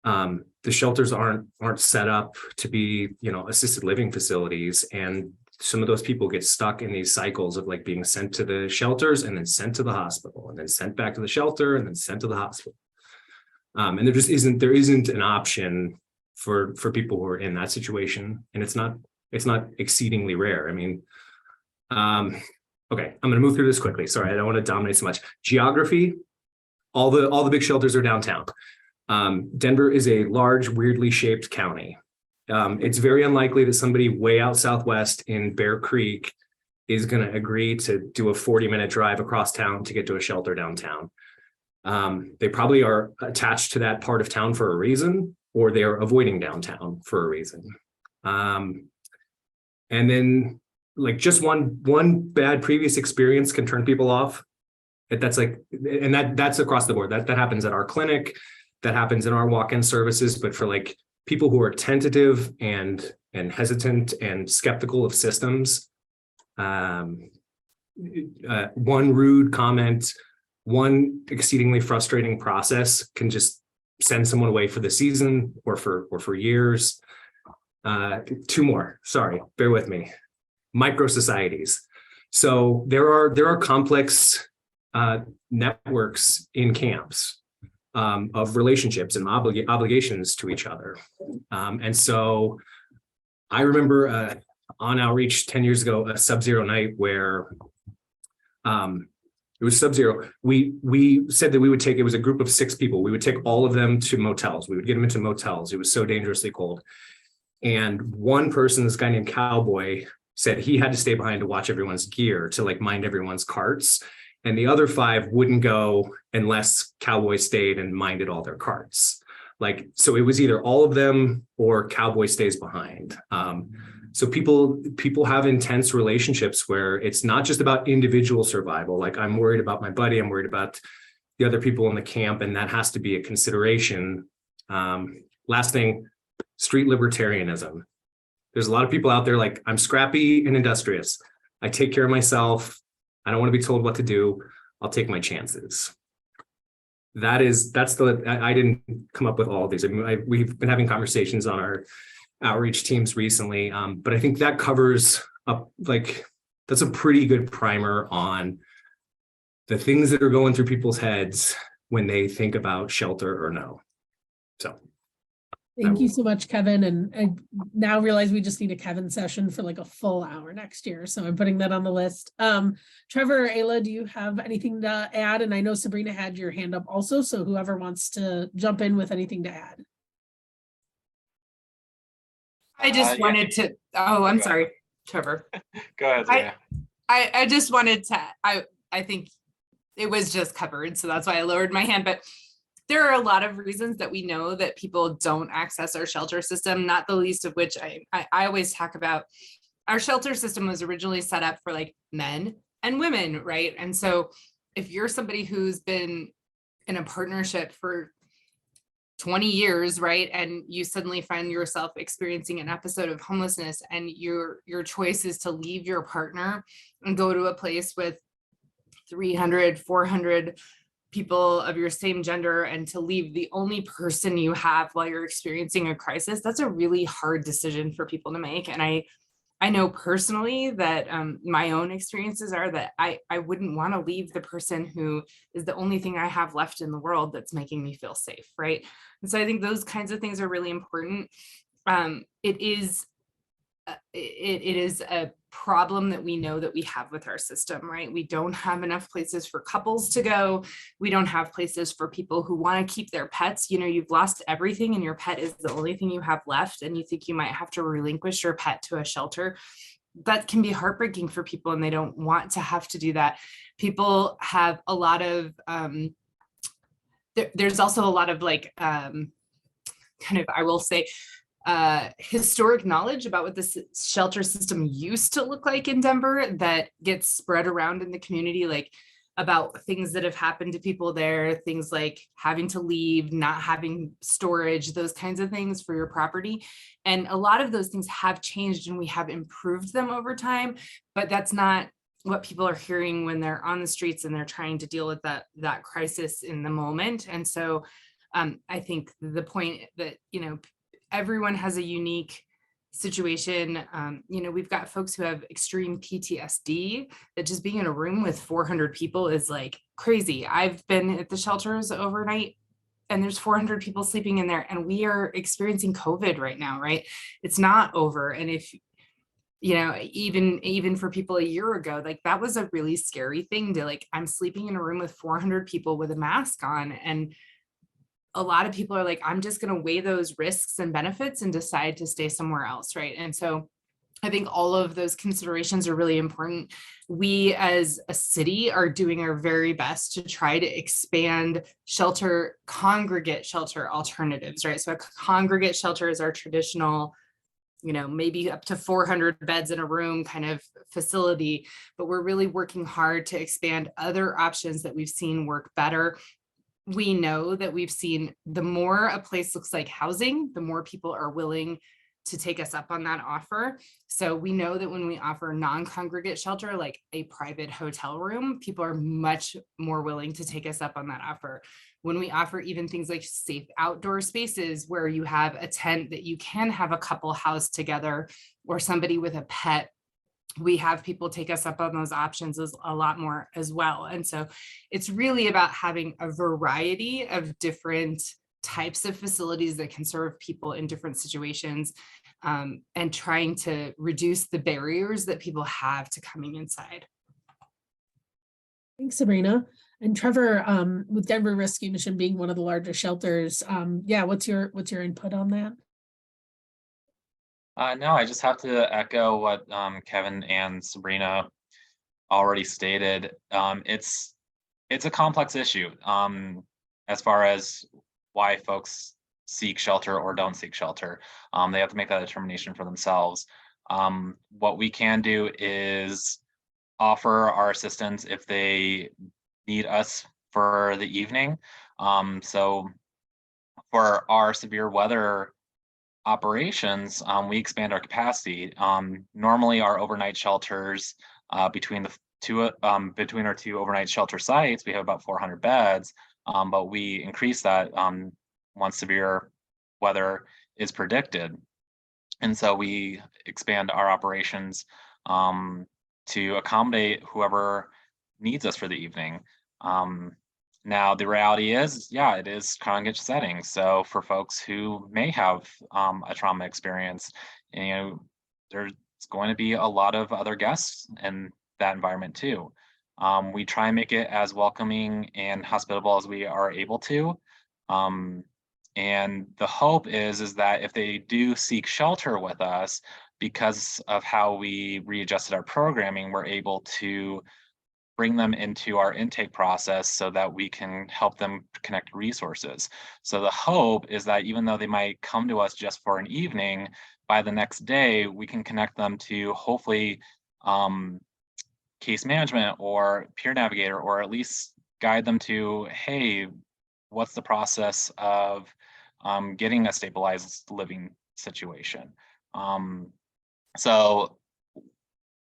the shelters aren't set up to be, assisted living facilities. And some of those people get stuck in these cycles of like being sent to the shelters and then sent to the hospital and then sent back to the shelter and then sent to the hospital. And there just isn't an option for people who are in that situation. And it's not exceedingly rare. I mean, okay, I'm going to move through this quickly. Sorry, I don't want to dominate so much. Geography, all the big shelters are downtown. Denver is a large, weirdly shaped county. It's very unlikely that somebody way out southwest in Bear Creek is going to agree to do a 40-minute drive across town to get to a shelter downtown. They probably are attached to that part of town for a reason, or they are avoiding downtown for a reason. And then like just one bad previous experience can turn people off. That's across the board. That happens at our clinic, that happens in our walk-in services, but for like people who are tentative and hesitant and skeptical of systems, one rude comment, one exceedingly frustrating process can just send someone away for the season or for years. Two more, sorry, bear with me. Micro societies. So there are complex networks in camps of relationships and obligations to each other. And so I remember on outreach 10 years ago, a sub-zero night where it was sub-zero. We said that we would take, it was a group of 6 people. We would take all of them to motels. We would get them into motels. It was so dangerously cold. And one person, this guy named Cowboy, said he had to stay behind to watch everyone's gear, to like mind everyone's carts. And the other 5 wouldn't go unless Cowboy stayed and minded all their carts. Like, so it was either all of them or Cowboy stays behind. So people have intense relationships where it's not just about individual survival. Like, I'm worried about my buddy, I'm worried about the other people in the camp, and that has to be a consideration. Last thing, street libertarianism. There's a lot of people out there like, I'm scrappy and industrious. I take care of myself. I don't want to be told what to do. I'll take my chances. I didn't come up with all of these. I mean, we've been having conversations on our outreach teams recently, but I think that covers up, like, that's a pretty good primer on the things that are going through people's heads when they think about shelter or no. So.
Thank you so much, Kevin. And I now realize we just need a Kevin session for like a full hour next year. So I'm putting that on the list. Trevor or Ayla, do you have anything to add? And I know Sabrina had your hand up also. So whoever wants to jump in with anything to add.
I just wanted to, I'm sorry, Trevor.
Go ahead, Sabrina.
I just wanted to, I think it was just covered. So that's why I lowered my hand. But there are a lot of reasons that we know that people don't access our shelter system, not the least of which I always talk about. Our shelter system was originally set up for like men and women, right? And so if you're somebody who's been in a partnership for 20 years, right, and you suddenly find yourself experiencing an episode of homelessness, and your choice is to leave your partner and go to a place with 300, 400 people of your same gender, and to leave the only person you have while you're experiencing a crisis, that's a really hard decision for people to make. And I know personally that my own experiences are that I wouldn't want to leave the person who is the only thing I have left in the world that's making me feel safe, right? And so I think those kinds of things are really important. It is a problem that we know that we have with our system, right? We don't have enough places for couples to go. We don't have places for people who want to keep their pets. You know, you've lost everything and your pet is the only thing you have left, and you think you might have to relinquish your pet to a shelter. That can be heartbreaking for people, and they don't want to have to do that. People have a lot of, there's also a lot of like, kind of, I will say, historic knowledge about what this shelter system used to look like in Denver that gets spread around in the community, like about things that have happened to people there, things like having to leave, not having storage, those kinds of things for your property. And a lot of those things have changed and we have improved them over time, but that's not what people are hearing when they're on the streets and they're trying to deal with that crisis in the moment. And so I think the point that, everyone has a unique situation. We've got folks who have extreme PTSD, that just being in a room with 400 people is like crazy. I've been at the shelters overnight and there's 400 people sleeping in there, and we are experiencing COVID right now, right? It's not over. And if, even for people a year ago, like that was a really scary thing to like, I'm sleeping in a room with 400 people with a mask on. And a lot of people are like, I'm just going to weigh those risks and benefits and decide to stay somewhere else, right? And so I think all of those considerations are really important. We as a city are doing our very best to try to expand congregate shelter alternatives, right? So a congregate shelter is our traditional, maybe up to 400 beds in a room kind of facility, but we're really working hard to expand other options that we've seen work better. We know that we've seen the more a place looks like housing, the more people are willing to take us up on that offer. So we know that when we offer non-congregate shelter, like a private hotel room, people are much more willing to take us up on that offer. When we offer even things like safe outdoor spaces where you have a tent that you can have a couple housed together, or somebody with a pet, we have people take us up on those options a lot more as well. And so it's really about having a variety of different types of facilities that can serve people in different situations, and trying to reduce the barriers that people have to coming inside.
Thanks, Sabrina. And Trevor, with Denver Rescue Mission being one of the largest shelters, what's your input on that?
No, I just have to echo what Kevin and Sabrina already stated. It's a complex issue as far as why folks seek shelter or don't seek shelter. They have to make that determination for themselves. What we can do is offer our assistance if they need us for the evening. So for our severe weather operations, we expand our capacity. Normally our overnight shelters, between our two overnight shelter sites, we have about 400 beds, but we increase that once severe weather is predicted. And so we expand our operations to accommodate whoever needs us for the evening. Now, the reality is, it is congregate setting. So for folks who may have a trauma experience, there's going to be a lot of other guests in that environment too. We try and make it as welcoming and hospitable as we are able to. And the hope is that if they do seek shelter with us, because of how we readjusted our programming, we're able to bring them into our intake process so that we can help them connect resources. So the hope is that even though they might come to us just for an evening, by the next day, we can connect them to hopefully case management or peer navigator, or at least guide them to, hey, what's the process of getting a stabilized living situation? So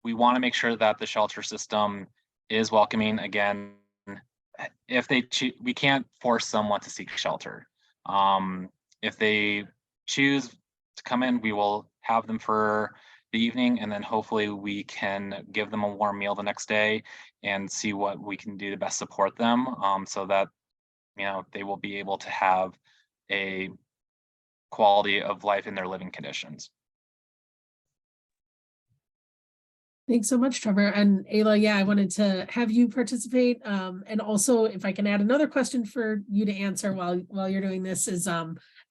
we want to make sure that the shelter system is welcoming. Again, if they we can't force someone to seek shelter. If they choose to come in, we will have them for the evening, and then hopefully we can give them a warm meal the next day and see what we can do to best support them, so that they will be able to have a quality of life in their living conditions.
Thanks so much, Trevor. And Ayla, I wanted to have you participate. And also, if I can add another question for you to answer while you're doing this is,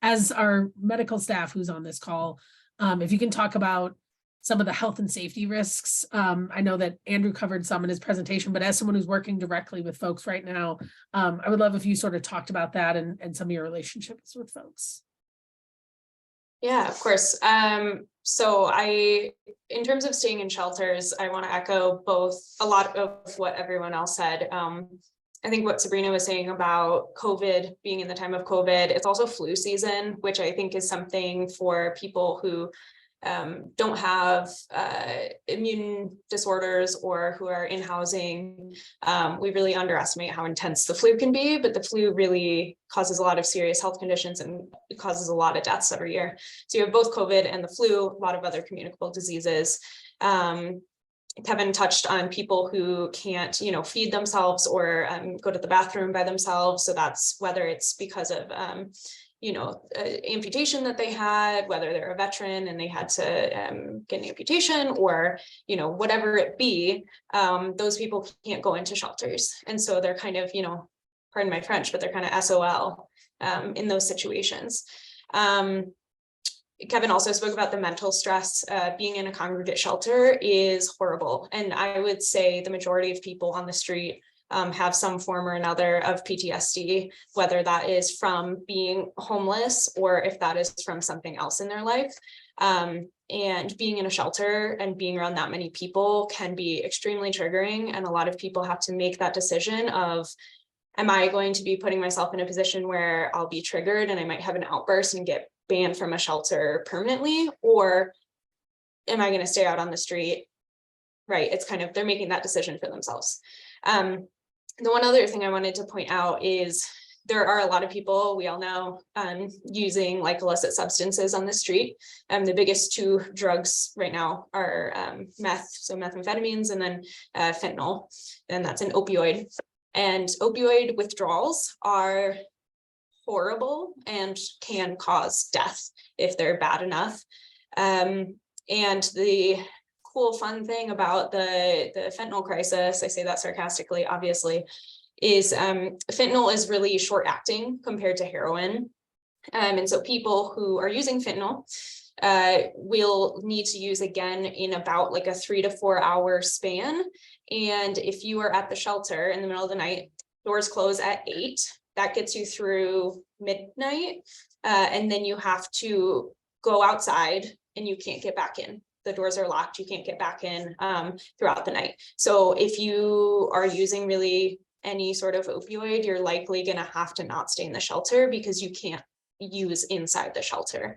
as our medical staff who's on this call, if you can talk about some of the health and safety risks. I know that Andrew covered some in his presentation, but as someone who's working directly with folks right now, I would love if you sort of talked about that and some of your relationships with folks.
Yeah, of course. So in terms of staying in shelters, I want to echo a lot of what everyone else said. I think what Sabrina was saying about COVID being in the time of COVID, it's also flu season, which I think is something for people who don't have immune disorders or who are in housing. We really underestimate how intense the flu can be, but the flu really causes a lot of serious health conditions and it causes a lot of deaths every year. So you have both COVID and the flu, a lot of other communicable diseases. Kevin touched on people who can't, feed themselves or go to the bathroom by themselves. So that's whether it's because of amputation that they had, whether they're a veteran and they had to get an amputation or, whatever it be, those people can't go into shelters. And so they're kind of, pardon my French, but they're kind of SOL in those situations. Kevin also spoke about the mental stress. Being in a congregate shelter is horrible. And I would say the majority of people on the street have some form or another of PTSD, whether that is from being homeless or if that is from something else in their life. And being in a shelter and being around that many people can be extremely triggering. And a lot of people have to make that decision of, am I going to be putting myself in a position where I'll be triggered and I might have an outburst and get banned from a shelter permanently, or am I going to stay out on the street? Right. It's kind of, they're making that decision for themselves. The one other thing I wanted to point out is there are a lot of people we all know using like illicit substances on the street. The biggest two drugs right now are meth, so methamphetamines, and then fentanyl, and that's an opioid. And opioid withdrawals are horrible and can cause death if they're bad enough. And the cool fun thing about the fentanyl crisis, I say that sarcastically, obviously, is fentanyl is really short acting compared to heroin. And so people who are using fentanyl will need to use again in about like a 3 to 4 hour span. And if you are at the shelter in the middle of the night, doors close at 8, that gets you through midnight. And then you have to go outside and you can't get back in. The doors are locked, you can't get back in throughout the night. So if you are using really any sort of opioid, you're likely going to have to not stay in the shelter because you can't use inside the shelter.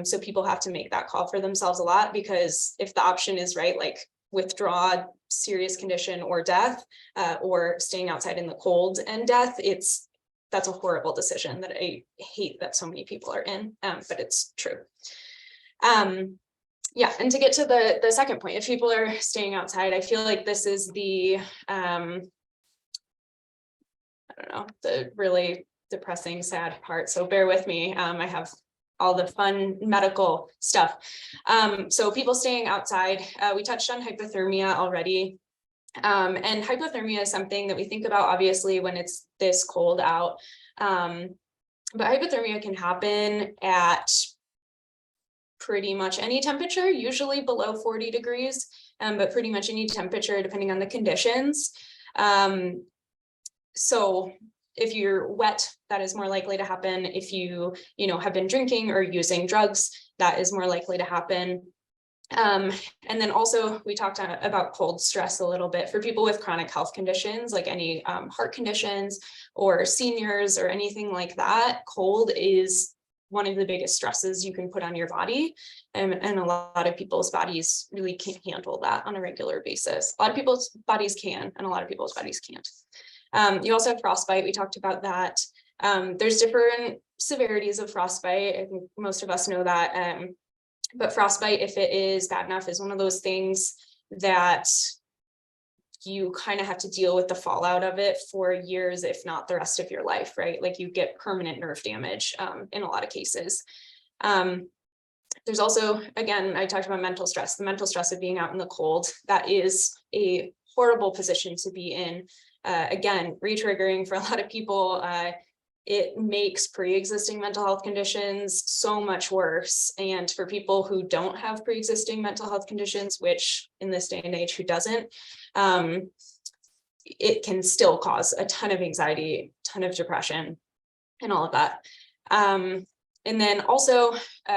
So people have to make that call for themselves a lot, because if the option is right, like withdraw, serious condition or death, or staying outside in the cold and death, that's a horrible decision that I hate that so many people are in, but it's true. Yeah, and to get to the second point, if people are staying outside, I feel like this is the, the really depressing, sad part. So bear with me. I have all the fun medical stuff. So people staying outside, we touched on hypothermia already. And hypothermia is something that we think about, obviously, when it's this cold out. But hypothermia can happen at pretty much any temperature, usually below 40 degrees, but pretty much any temperature depending on the conditions. So if you're wet, that is more likely to happen. If you have been drinking or using drugs, that is more likely to happen. And then also we talked about cold stress a little bit for people with chronic health conditions, like any heart conditions or seniors or anything like that. Cold is one of the biggest stresses you can put on your body. And a lot of people's bodies really can't handle that on a regular basis. A lot of people's bodies can, and a lot of people's bodies can't. You also have frostbite. We talked about that. There's different severities of frostbite. I think most of us know that. But frostbite, if it is bad enough, is one of those things that you kind of have to deal with the fallout of it for years, if not the rest of your life, right? Like you get permanent nerve damage in a lot of cases. There's also, again, I talked about mental stress, the mental stress of being out in the cold. That is a horrible position to be in. Again, re-triggering for a lot of people. It makes pre-existing mental health conditions so much worse. And for people who don't have pre-existing mental health conditions, which in this day and age, who doesn't, it can still cause a ton of anxiety, ton of depression, and all of that. And then also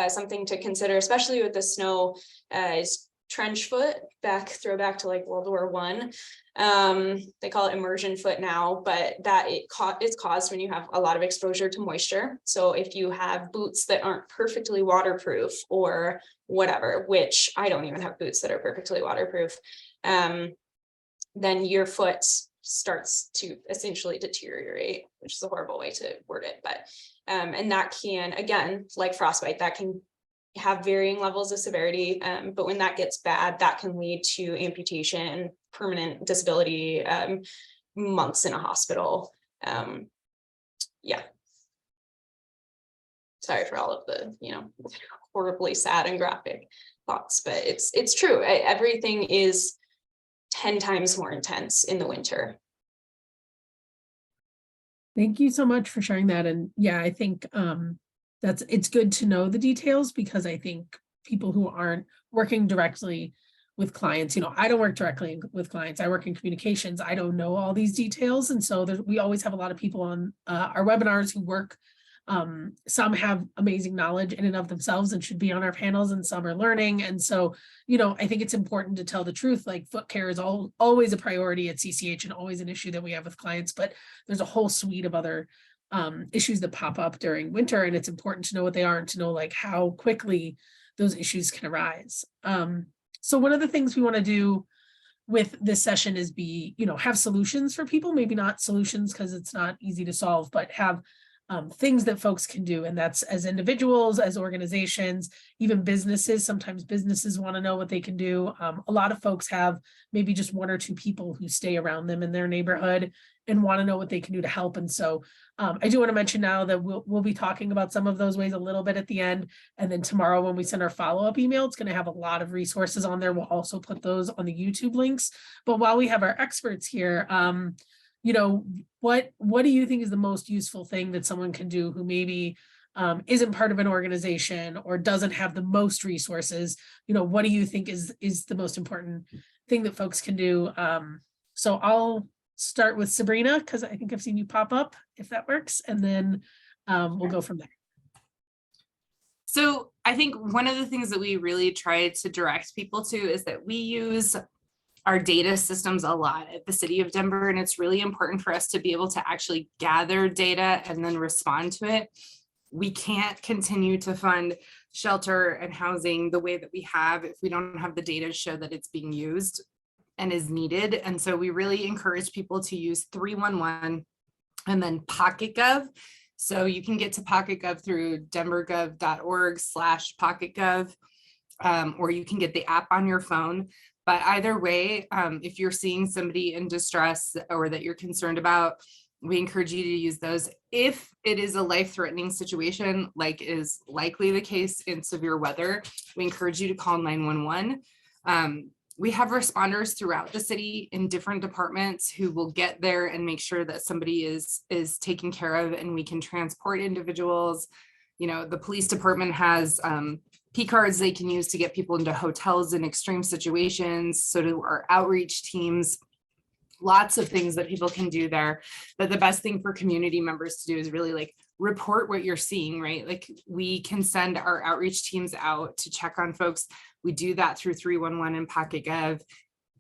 something to consider, especially with the snow, is trench foot. Throwback to like World War I. They call it immersion foot now, but that it's caused when you have a lot of exposure to moisture. So if you have boots that aren't perfectly waterproof or whatever, which I don't even have boots that are perfectly waterproof, then your foot starts to essentially deteriorate, which is a horrible way to word it, but and that can, again, like frostbite, that can have varying levels of severity, but when that gets bad, that can lead to amputation, permanent disability, months in a hospital. Yeah. Sorry for all of the, horribly sad and graphic thoughts, but it's true. Everything is 10 times more intense in the winter.
Thank you so much for sharing that. And yeah, I think it's good to know the details, because I think people who aren't working directly with clients, I don't work directly with clients. I work in communications. I don't know all these details. And so we always have a lot of people on our webinars who work. Some have amazing knowledge in and of themselves and should be on our panels, and some are learning. And so, I think it's important to tell the truth. Like, foot care is always a priority at CCH and always an issue that we have with clients, but there's a whole suite of other issues that pop up during winter, and it's important to know what they are and to know like how quickly those issues can arise. So one of the things we want to do with this session is have solutions for people, maybe not solutions because it's not easy to solve, but have things that folks can do. And that's as individuals, as organizations, even businesses. Sometimes businesses want to know what they can do. A lot of folks have maybe just one or two people who stay around them in their neighborhood and want to know what they can do to help. And so I do want to mention now that we'll be talking about some of those ways a little bit at the end. And then tomorrow when we send our follow-up email, it's going to have a lot of resources on there. We'll also put those on the YouTube links. But while we have our experts here, what do you think is the most useful thing that someone can do who maybe isn't part of an organization or doesn't have the most resources? What do you think is the most important thing that folks can do? So I'll start with Sabrina, because I think I've seen you pop up, if that works, and then we'll go from there.
So I think one of the things that we really try to direct people to is that we use our data systems a lot at the City of Denver, and it's really important for us to be able to actually gather data and then respond to it. We can't continue to fund shelter and housing the way that we have if we don't have the data to show that it's being used and is needed. And so we really encourage people to use 311 and then PocketGov. So you can get to PocketGov through denvergov.org/PocketGov, or you can get the app on your phone. But either way, if you're seeing somebody in distress or that you're concerned about, we encourage you to use those. If it is a life-threatening situation, like is likely the case in severe weather, we encourage you to call 911. We have responders throughout the city in different departments who will get there and make sure that somebody is taken care of, and we can transport individuals. The police department has P cards they can use to get people into hotels in extreme situations. So do our outreach teams. Lots of things that people can do there. But the best thing for community members to do is really report what you're seeing, right? Like, we can send our outreach teams out to check on folks. We do that through 311 and PocketGov.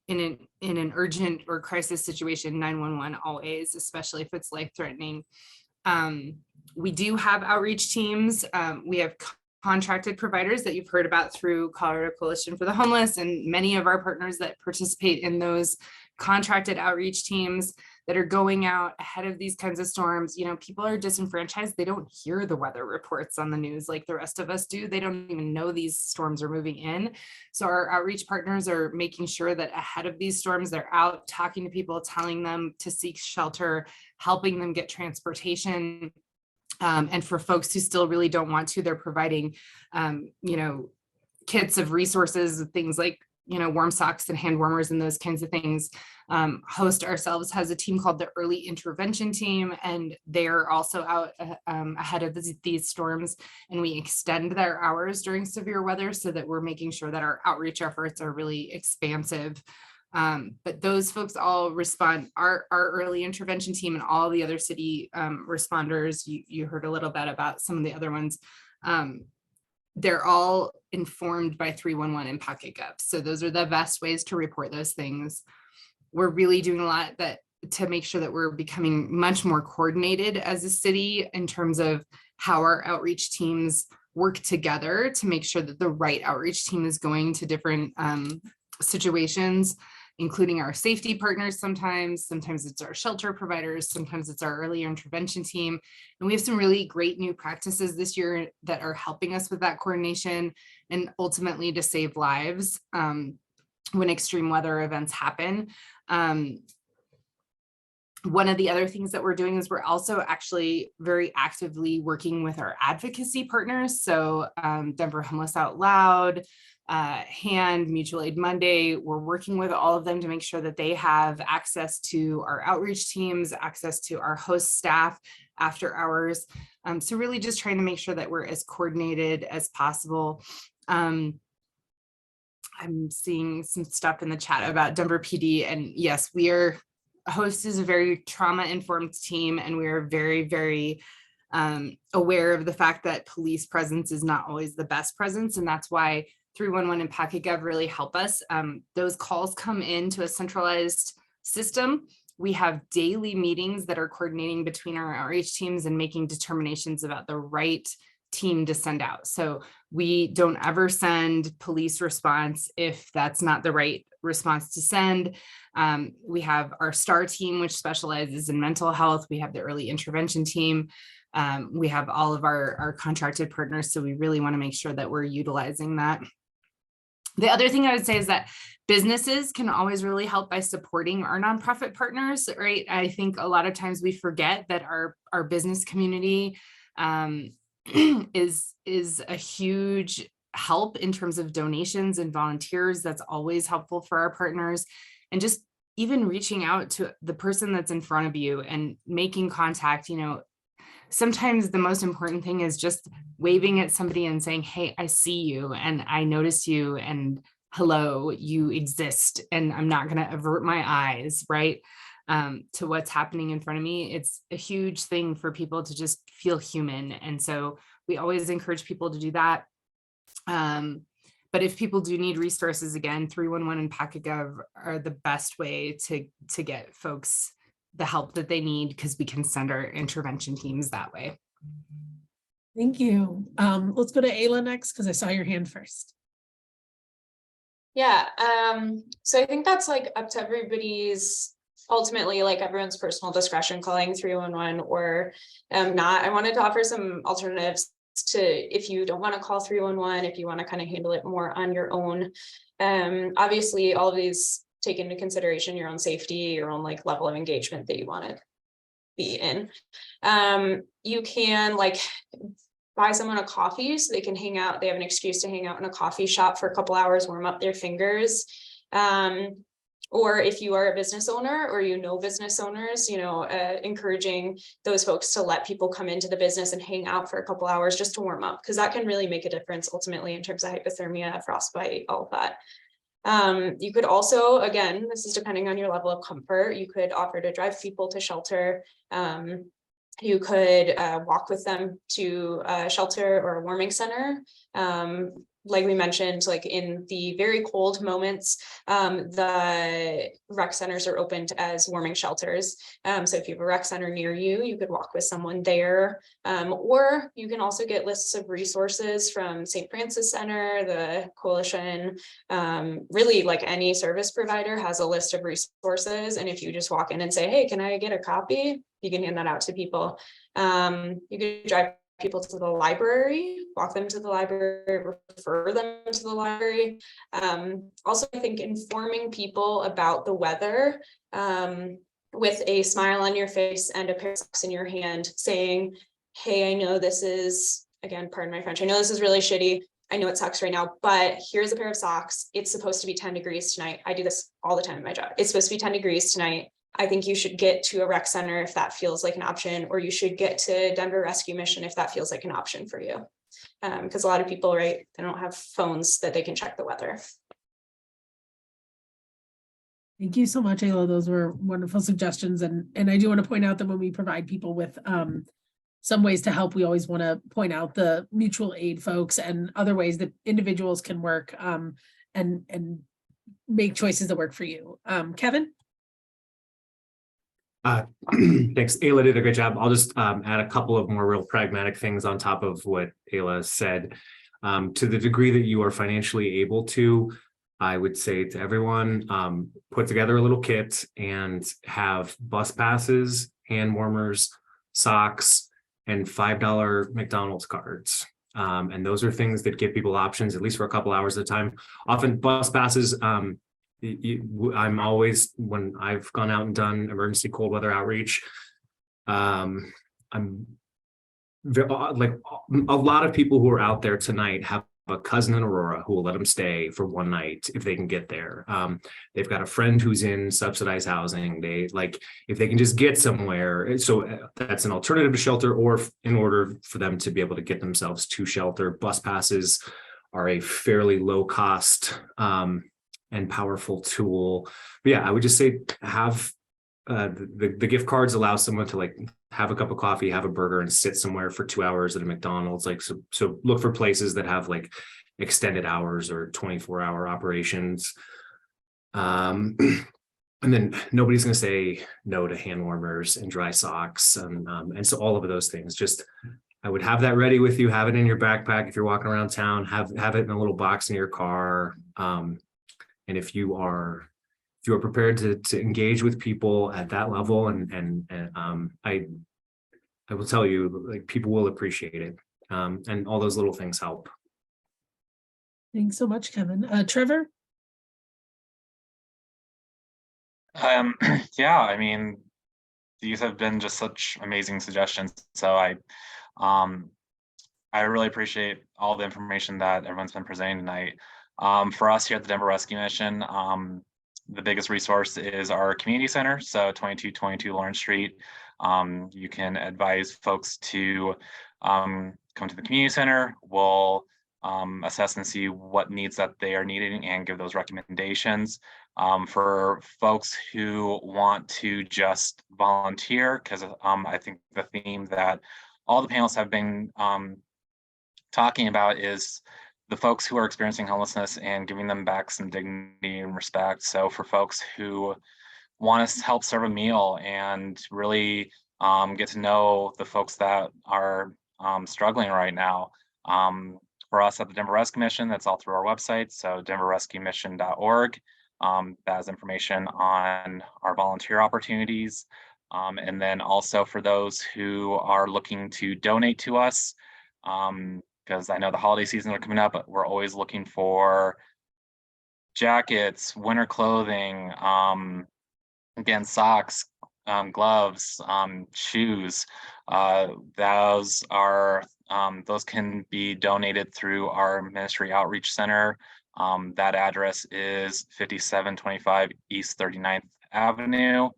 In an urgent or crisis situation, 911 always, especially if it's life-threatening. We do have outreach teams. We have contracted providers that you've heard about through Colorado Coalition for the Homeless, and many of our partners that participate in those contracted outreach teams that are going out ahead of these kinds of storms. People are disenfranchised. They don't hear the weather reports on the news like the rest of us do. They don't even know these storms are moving in. So our outreach partners are making sure that ahead of these storms, they're out talking to people, telling them to seek shelter, helping them get transportation. And for folks who still really don't want to, they're providing, kits of resources, things like, warm socks and hand warmers and those kinds of things. Host ourselves has a team called the Early Intervention Team, and they're also out ahead of these storms, and we extend their hours during severe weather so that we're making sure that our outreach efforts are really expansive. But those folks all respond. Our early intervention team and all the other city responders, you heard a little bit about some of the other ones, They're all informed by 311 and Pocket Gov. So those are the best ways to report those things. We're really doing a lot to make sure that we're becoming much more coordinated as a city in terms of how our outreach teams work together to make sure that the right outreach team is going to different situations, including our safety partners sometimes it's our shelter providers, sometimes it's our early intervention team. And we have some really great new practices this year that are helping us with that coordination and ultimately to save lives when extreme weather events happen. One of the other things that we're doing is we're also actually very actively working with our advocacy partners. So Denver Homeless Out Loud, HAND, Mutual Aid Monday, we're working with all of them to make sure that they have access to our outreach teams, access to our host staff after hours. So really just trying to make sure that we're as coordinated as possible. I'm seeing some stuff in the chat about Denver PD, and yes, Host is a very trauma-informed team, and we are very, very aware of the fact that police presence is not always the best presence, and that's why 311 and Pocket Gov really help us. Those calls come into a centralized system. We have daily meetings that are coordinating between our outreach teams and making determinations about the right team to send out. So we don't ever send police response if that's not the right response to send. We have our STAR team, which specializes in mental health. We have the early intervention team. We have all of our contracted partners. So we really want to make sure that we're utilizing that. The other thing I would say is that businesses can always really help by supporting our nonprofit partners, right? I think a lot of times we forget that our business community is a huge help in terms of donations and volunteers. That's always helpful for our partners. And just even reaching out to the person that's in front of you and making contact, sometimes the most important thing is just waving at somebody and saying, hey, I see you and I notice you and hello, you exist and I'm not going to avert my eyes, right, to what's happening in front of me. It's a huge thing for people to just feel human. And so we always encourage people to do that. But if people do need resources, again, 311 and Pocket Gov are the best way to get folks the help that they need, because we can send our intervention teams that way.
Thank you. Let's go to Ayla next, because I saw your hand first.
Yeah, so I think that's like up to everybody's, ultimately, like everyone's personal discretion calling 311 or not. I wanted to offer some alternatives to, if you don't want to call 311, if you want to kind of handle it more on your own. Obviously, all of these take into consideration your own safety, your own like level of engagement that you want to be in. You can like buy someone a coffee so they can hang out. They have an excuse to hang out in a coffee shop for a couple hours, warm up their fingers. Or if you are a business owner or business owners, encouraging those folks to let people come into the business and hang out for a couple hours just to warm up, because that can really make a difference ultimately in terms of hypothermia, frostbite, all of that. You could also, again, this is depending on your level of comfort, you could offer to drive people to shelter. You could walk with them to a shelter or a warming center. Like we mentioned, like in the very cold moments, the rec centers are opened as warming shelters. So if you have a rec center near you, you could walk with someone there. Or you can also get lists of resources from St. Francis Center, the Coalition, really like any service provider has a list of resources. And if you just walk in and say, hey, can I get a copy? You can hand that out to people. You could drive people to the library, walk them to the library, refer them to the library. Also, I think informing people about the weather with a smile on your face and a pair of socks in your hand saying, hey, I know this is, again, pardon my French, I know this is really shitty. I know it sucks right now, but here's a pair of socks. It's supposed to be 10 degrees tonight. I do this all the time in my job. It's supposed to be 10 degrees tonight. I think you should get to a rec center if that feels like an option, or you should get to Denver Rescue Mission if that feels like an option for you. Because a lot of people, right, they don't have phones that they can check the weather.
Thank you so much, Ayla. Those were wonderful suggestions. And I do want to point out that when we provide people with some ways to help, we always want to point out the mutual aid folks and other ways that individuals can work and make choices that work for you. Kevin?
Thanks. Ayla did a great job. I'll just add a couple of more real pragmatic things on top of what Ayla said. To the degree that you are financially able to, I would say to everyone, put together a little kit and have bus passes, hand warmers, socks, and $5 McDonald's cards. And those are things that give people options, at least for a couple hours at a time. Often bus passes, I'm always, when I've gone out and done emergency cold weather outreach, I'm like a lot of people who are out there tonight have a cousin in Aurora who will let them stay for one night if they can get there. They've got a friend who's in subsidized housing. They like, if they can just get somewhere. So that's an alternative to shelter, or in order for them to be able to get themselves to shelter. Bus passes are a fairly low cost and powerful tool. But yeah, I would just say have the gift cards allow someone to like have a cup of coffee, have a burger, and sit somewhere for 2 hours at a McDonald's. Like so look for places that have like extended hours or 24-hour operations. And then nobody's going to say no to hand warmers and dry socks and so all of those things. Just I would have that ready with you, have it in your backpack if you're walking around town, have it in a little box in your car. And if you are prepared to engage with people at that level, and I will tell you, like, people will appreciate it, and all those little things help.
Thanks so much, Kevin. Trevor?
Yeah, I mean, these have been just such amazing suggestions. So I really appreciate all the information that everyone's been presenting tonight. For us here at the Denver Rescue Mission, the biggest resource is our community center. So 2222 Lawrence Street. You can advise folks to come to the community center. We'll assess and see what needs that they are needing and give those recommendations. For folks who want to just volunteer, because I think the theme that all the panelists have been talking about is the folks who are experiencing homelessness and giving them back some dignity and respect. So for folks who want to help serve a meal and really get to know the folks that are struggling right now, for us at the Denver Rescue Mission, that's all through our website. So denverrescuemission.org. That has information on our volunteer opportunities. And then also for those who are looking to donate to us, because I know the holiday seasons are coming up, but we're always looking for jackets, winter clothing, again, socks, gloves, shoes. Those can be donated through our ministry outreach center. That address is 5725 East 39th Avenue,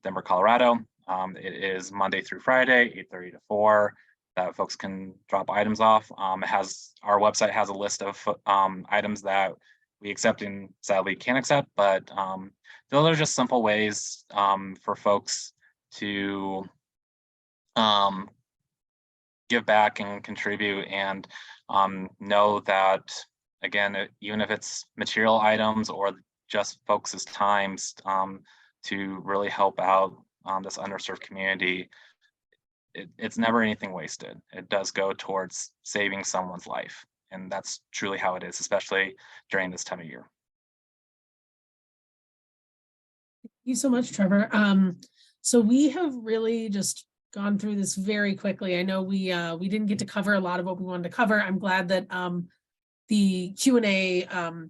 Denver, Colorado. It is Monday through Friday, 8:30 to 4. That folks can drop items off. Our website has a list of items that we accept and sadly can't accept, but those are just simple ways for folks to give back and contribute, and know that, again, even if it's material items or just folks' times to really help out this underserved community, it's never anything wasted. It does go towards saving someone's life. And that's truly how it is, especially during this time of year.
Thank you so much, Trevor. So we have really just gone through this very quickly. I know we didn't get to cover a lot of what we wanted to cover. I'm glad that the Q&A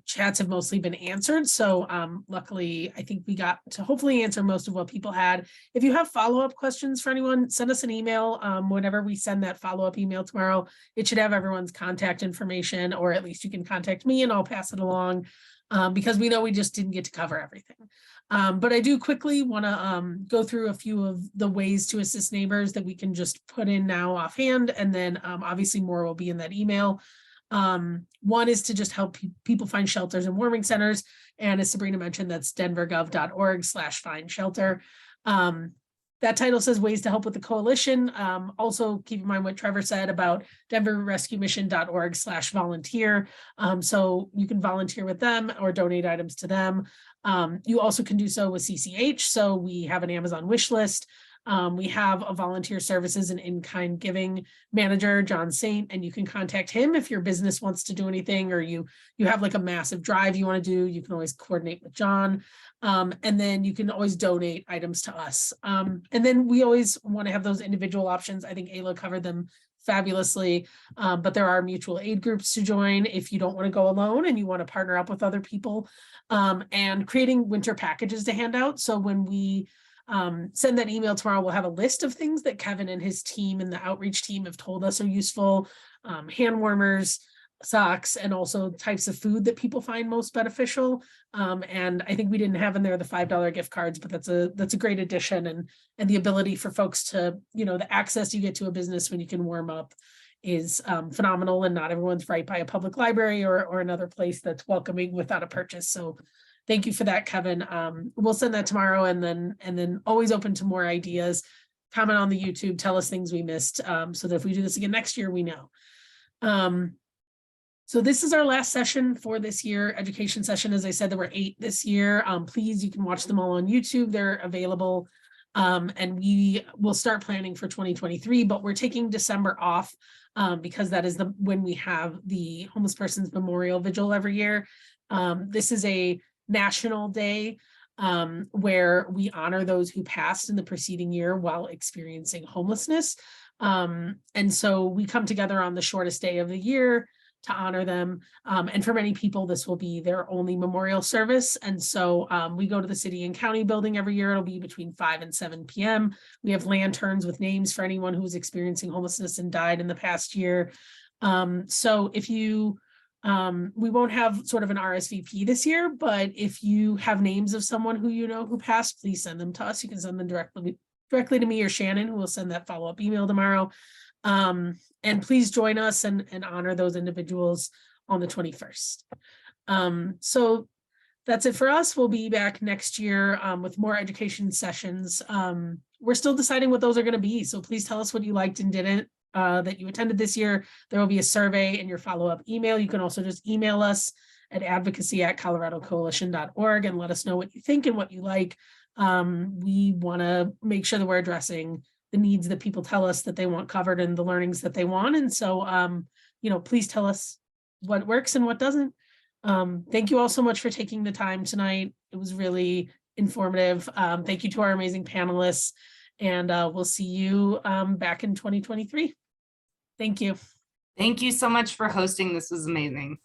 chats have mostly been answered. So luckily, I think we got to hopefully answer most of what people had. If you have follow-up questions for anyone, send us an email. Whenever we send that follow-up email tomorrow, it should have everyone's contact information, or at least you can contact me and I'll pass it along, because we know we just didn't get to cover everything. But I do quickly want to go through a few of the ways to assist neighbors that we can just put in now offhand, and then obviously more will be in that email. One is to just help people find shelters and warming centers. And as Sabrina mentioned, that's denvergov.org/find shelter. that title says ways to help with the coalition. Also keep in mind what Trevor said about denverrescuemission.org/volunteer. So you can volunteer with them or donate items to them. You also can do so with CCH. So we have an Amazon wish list. We have a volunteer services and in-kind giving manager, John Saint, and you can contact him if your business wants to do anything, or you have like a massive drive you want to do. You can always coordinate with John. And then you can always donate items to us. And then we always want to have those individual options. I think Ayla covered them fabulously, but there are mutual aid groups to join if you don't want to go alone and you want to partner up with other people, and creating winter packages to hand out. So when we send that email tomorrow, we'll have a list of things that Kevin and his team and the outreach team have told us are useful, hand warmers, socks, and also types of food that people find most beneficial. And I think we didn't have in there the $5 gift cards, but that's a great addition, and the ability for folks to, the access you get to a business when you can warm up is phenomenal, and not everyone's right by a public library or another place that's welcoming without a purchase. So thank you for that, Kevin. We'll send that tomorrow, and then always open to more ideas. Comment on the YouTube, tell us things we missed, so that if we do this again next year, we know. So this is our last session for this year, education session. As I said, there were 8 this year. Please, you can watch them all on YouTube. They're available. And we will start planning for 2023, but we're taking December off because that is when we have the Homeless Persons Memorial Vigil every year. This is a national day where we honor those who passed in the preceding year while experiencing homelessness. And so we come together on the shortest day of the year to honor them. And for many people, this will be their only memorial service. And so we go to the city and county building every year. It'll be between 5 and 7 p.m. We have lanterns with names for anyone who was experiencing homelessness and died in the past year. So if you, we won't have sort of an RSVP this year, but if you have names of someone who who passed, please send them to us. You can send them directly to me or Shannon, who will send that follow-up email tomorrow. And please join us and honor those individuals on the 21st. So that's it for us. We'll be back next year with more education sessions. We're still deciding what those are going to be. So please tell us what you liked and didn't that you attended this year. There will be a survey in your follow-up email. You can also just email us at advocacy@coloradocoalition.org and let us know what you think and what you like. We want to make sure that we're addressing the needs that people tell us that they want covered and the learnings that they want. And so, please tell us what works and what doesn't. Thank you all so much for taking the time tonight. It was really informative. Thank you to our amazing panelists, and we'll see you back in 2023. Thank you.
Thank you so much for hosting. This was amazing.